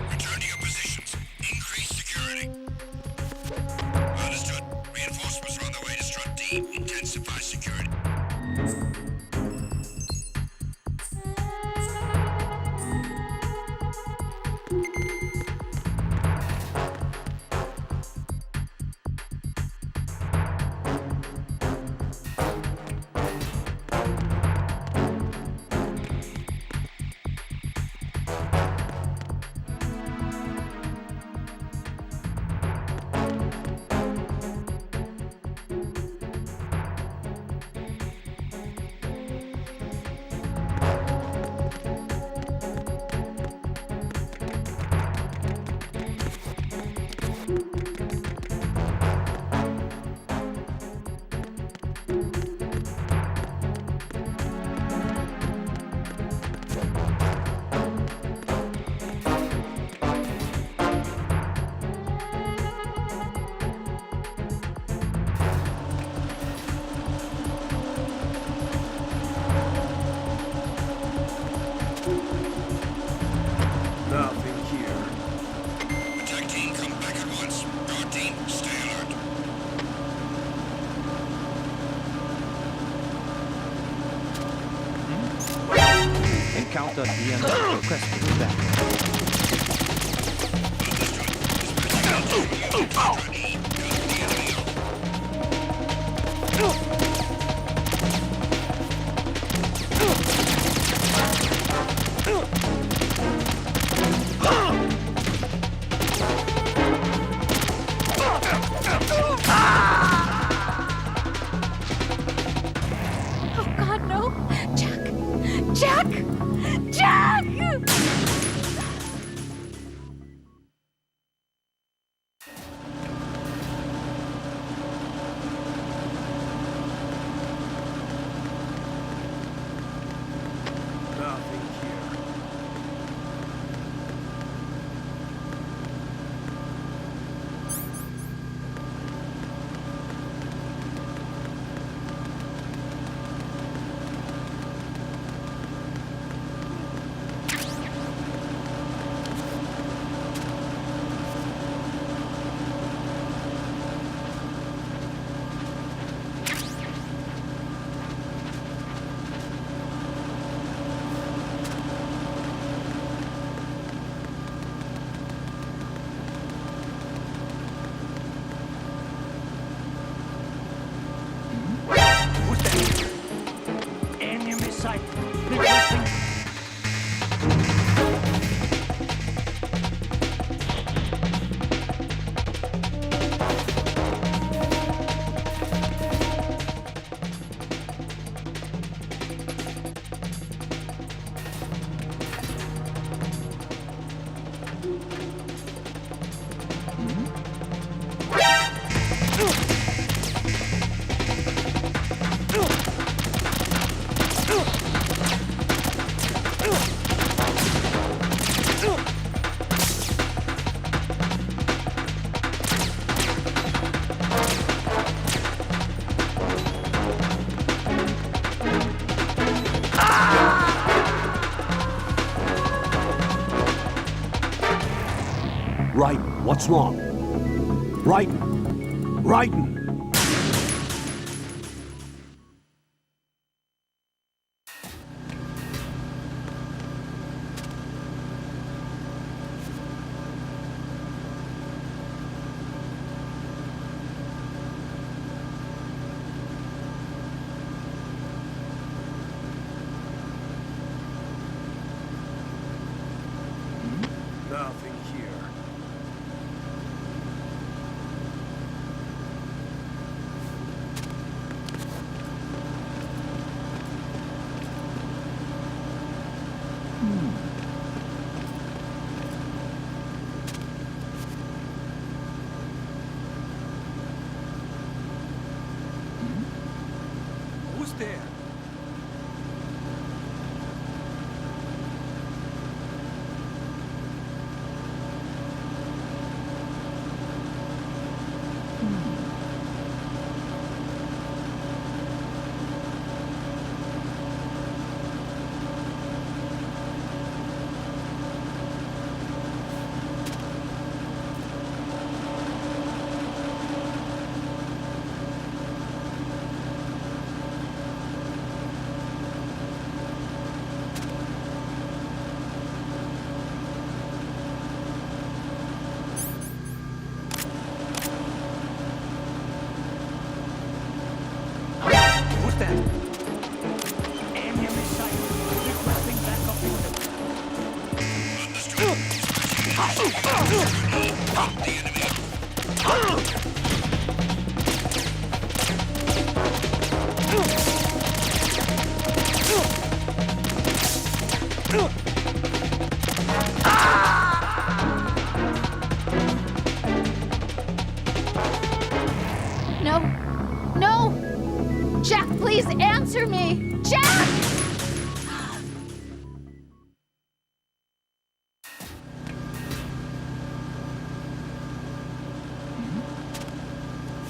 Return to your positions. Increase security. Understood. Reinforcements are on their way to Strut D. Intensify security. Nothing here. Attack team, come back at once. Guard team, stay alert. Encounter EMF requested back. Oh God, no! Jack! Jack! Jack! Raiden, what's wrong? Raiden! Raiden! Nothing here. Who's there? Who's that? Enemy sighted. Requesting backup unit. No! No! Jack, please answer me! Jack!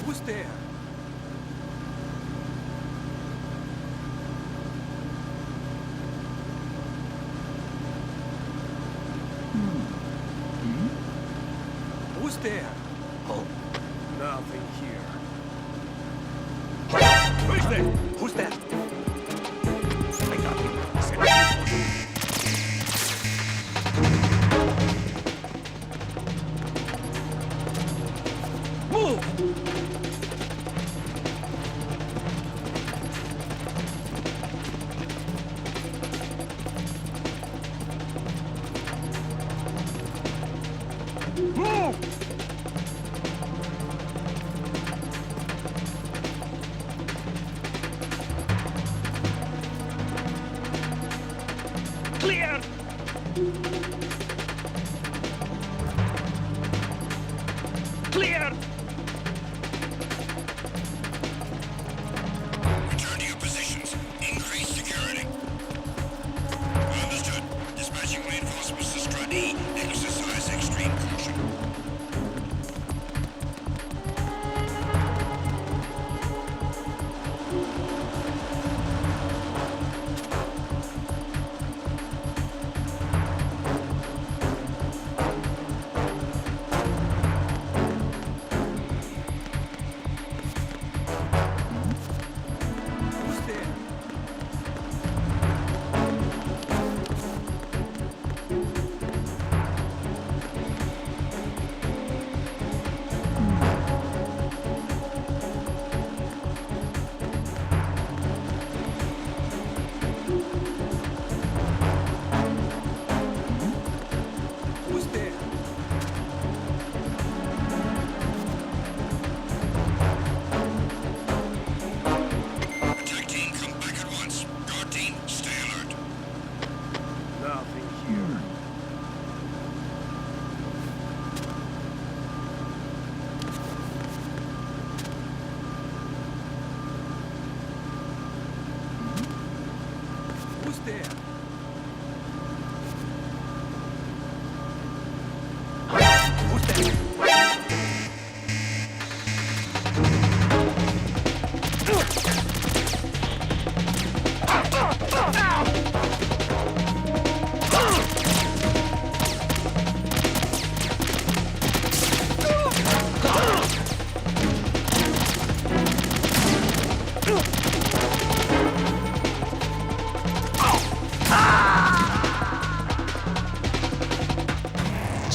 Who's there? Who's there? Oh, nothing here. Who's there? Who's that? I got him. Send him. Move! Move! Clear! Clear! Return to your positions. Increase security. Understood. Dispatching reinforcements to Strut E. Exercise extreme caution.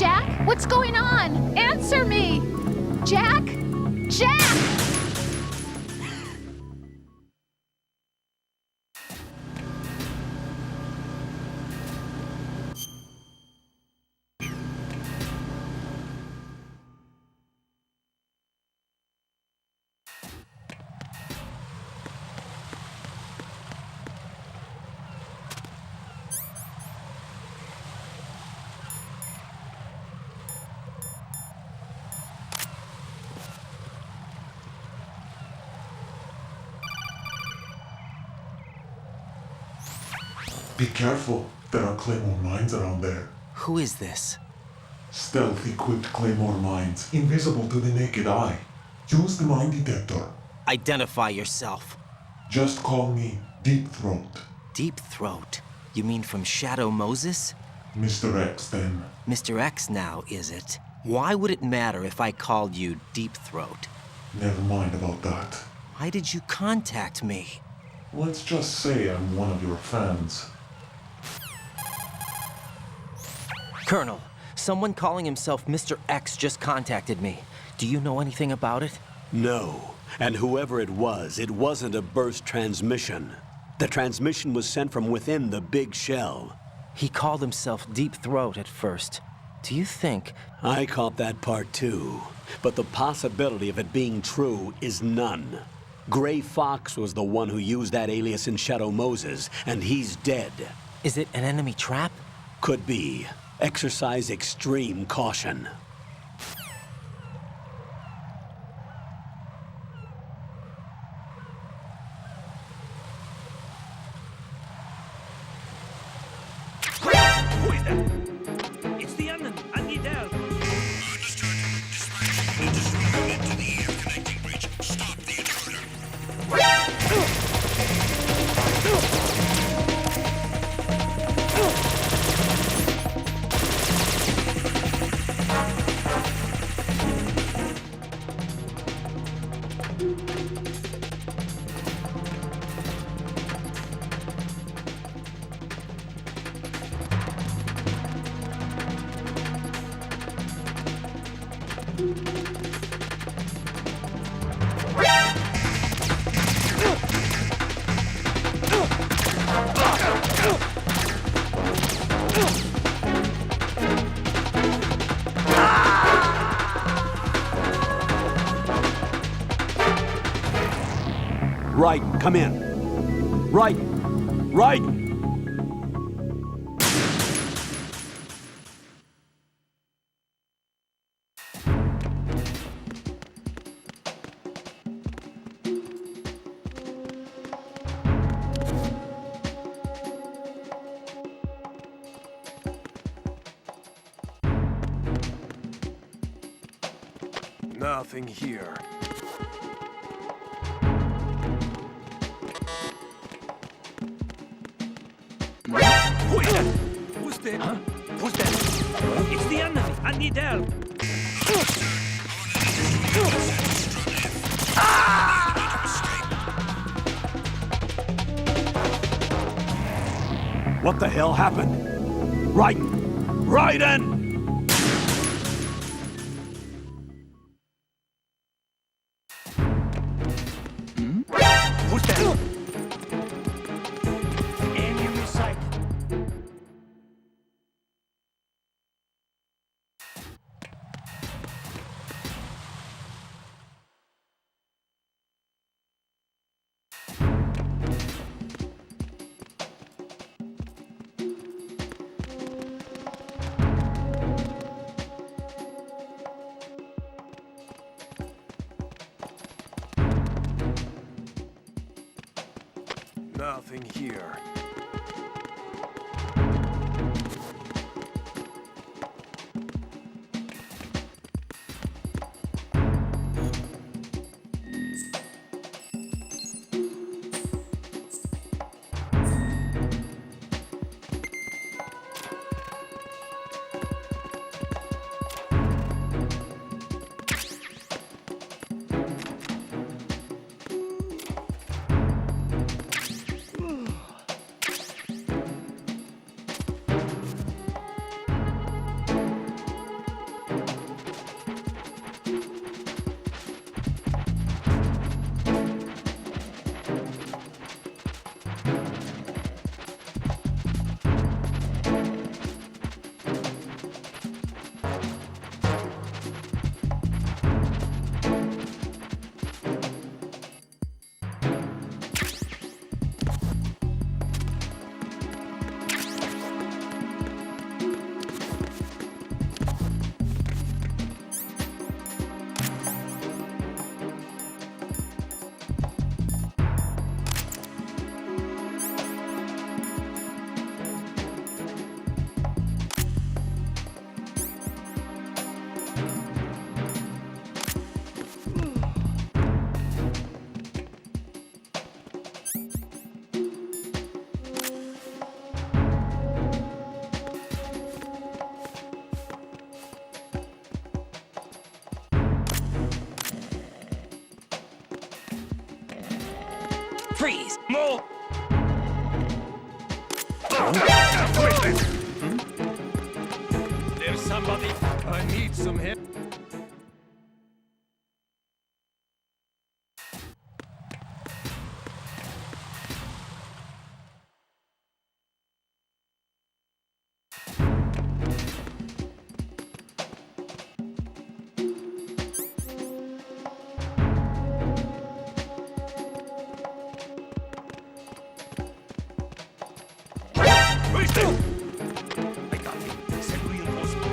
Jack? What's going on? Answer me! Jack? Jack! Be careful. There are claymore mines around there. Who is this? Stealth-equipped claymore mines, invisible to the naked eye. Use the mine detector. Identify yourself. Just call me Deep Throat. Deep Throat? You mean from Shadow Moses? Mr. X, then. Mr. X now, is it? Why would it matter if I called you Deep Throat? Never mind about that. Why did you contact me? Let's just say I'm one of your fans. Colonel, someone calling himself Mr. X just contacted me. Do you know anything about it? No. And whoever it wasn't a burst transmission. The transmission was sent from within the big shell. He called himself Deep Throat at first. Do you think... I caught that part too. But the possibility of it being true is none. Gray Fox was the one who used that alias in Shadow Moses, and he's dead. Is it an enemy trap? Could be. Exercise extreme caution. Who is that? It's the Unknown. I need help. Understood. Dispatch Aegis unit to the air connecting bridge. Stop the intruder. Right, come in. Right! Right! Nothing here. Who is that? Who's there? Huh? Who's that? It's the Unknown. I need help. What the hell happened? Raiden! Who's that? Enemy sight. Nothing here. Freeze! Move! There's somebody. I need some help. I got you. Send reinforcements.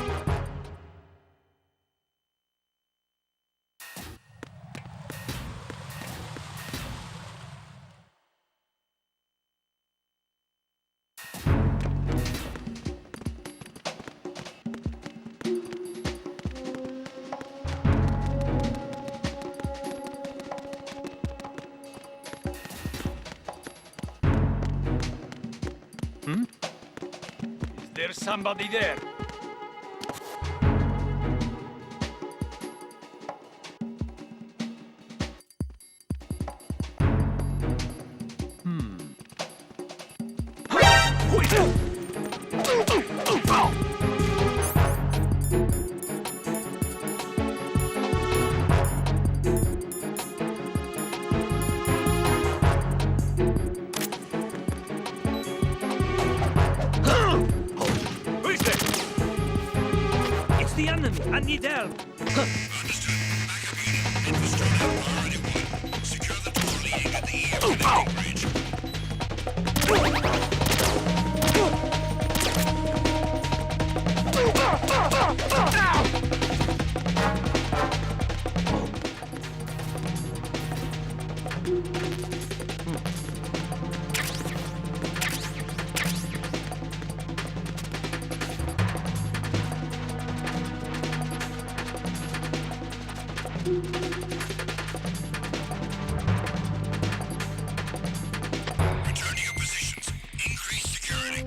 Is there somebody there? Who is it? Who is there? It's the enemy. I need help. Understood. Backup unit. Infrastructure priority 1. Secure the door leading at the EM connecting bridge. Return to your positions. Increase security.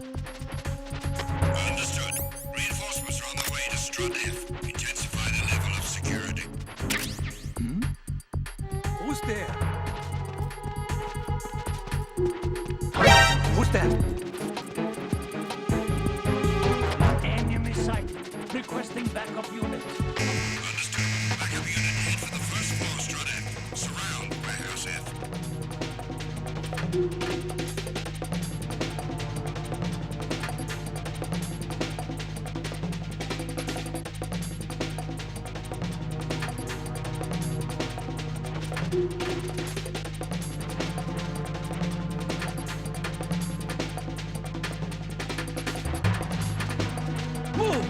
Understood. Reinforcements are on their way to Strut F. Intensify the level of security. Who's there? Who's that? Enemy sight. Requesting backup unit. Understood. Backup unit head for the first floor, Strut F. Surround Warehouse F. Move!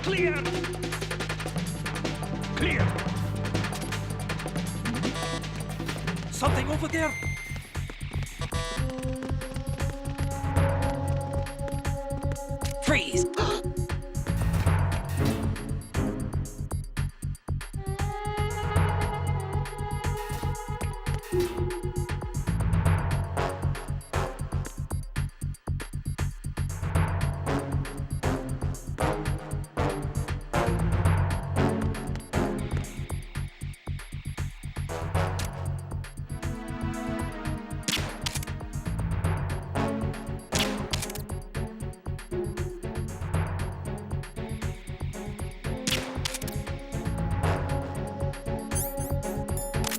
Clear! Clear! Something over there? Freeze!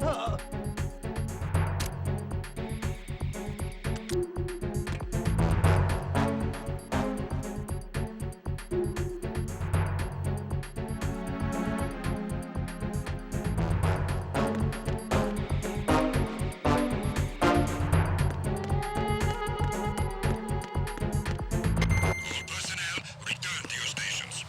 All personnel, return to your stations.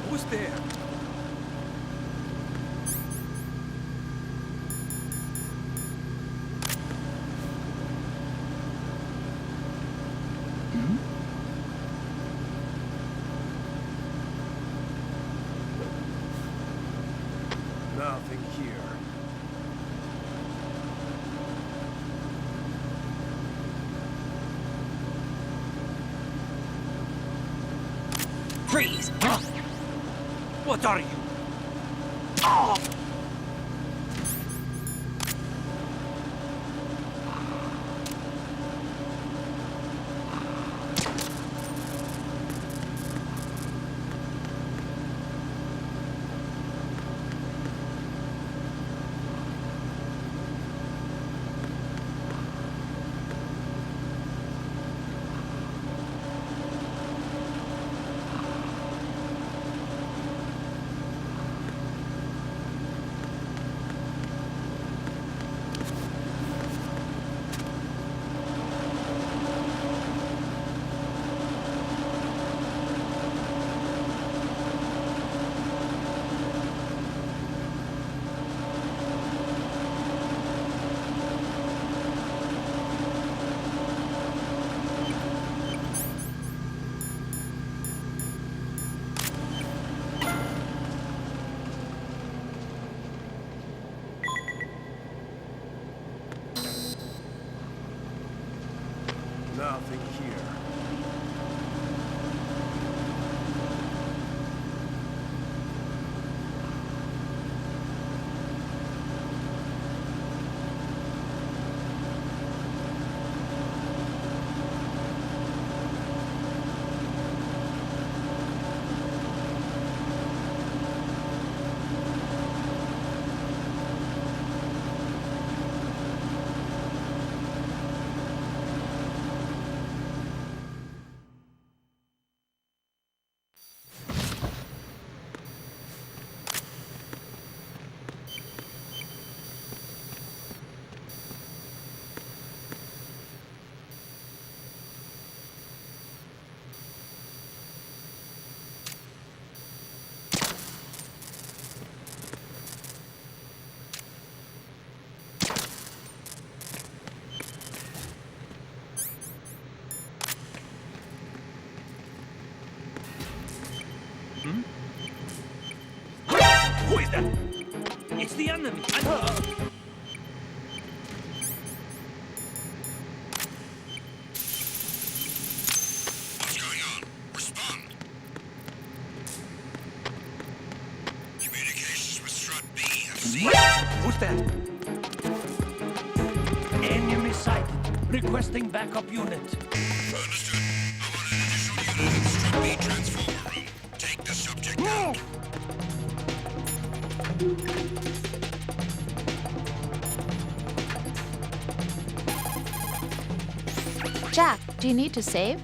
Who's there? Nothing here. Freeze! Huh? What are you? Oh! Nothing here. Who is that? It's the enemy. What's going on? Respond. Communications with Strut B have ceased. Who's that? Enemy sighted. Requesting backup unit. Understood. I want an additional unit in Strut B transformer room. Take the subject out. Jack, do you need to save?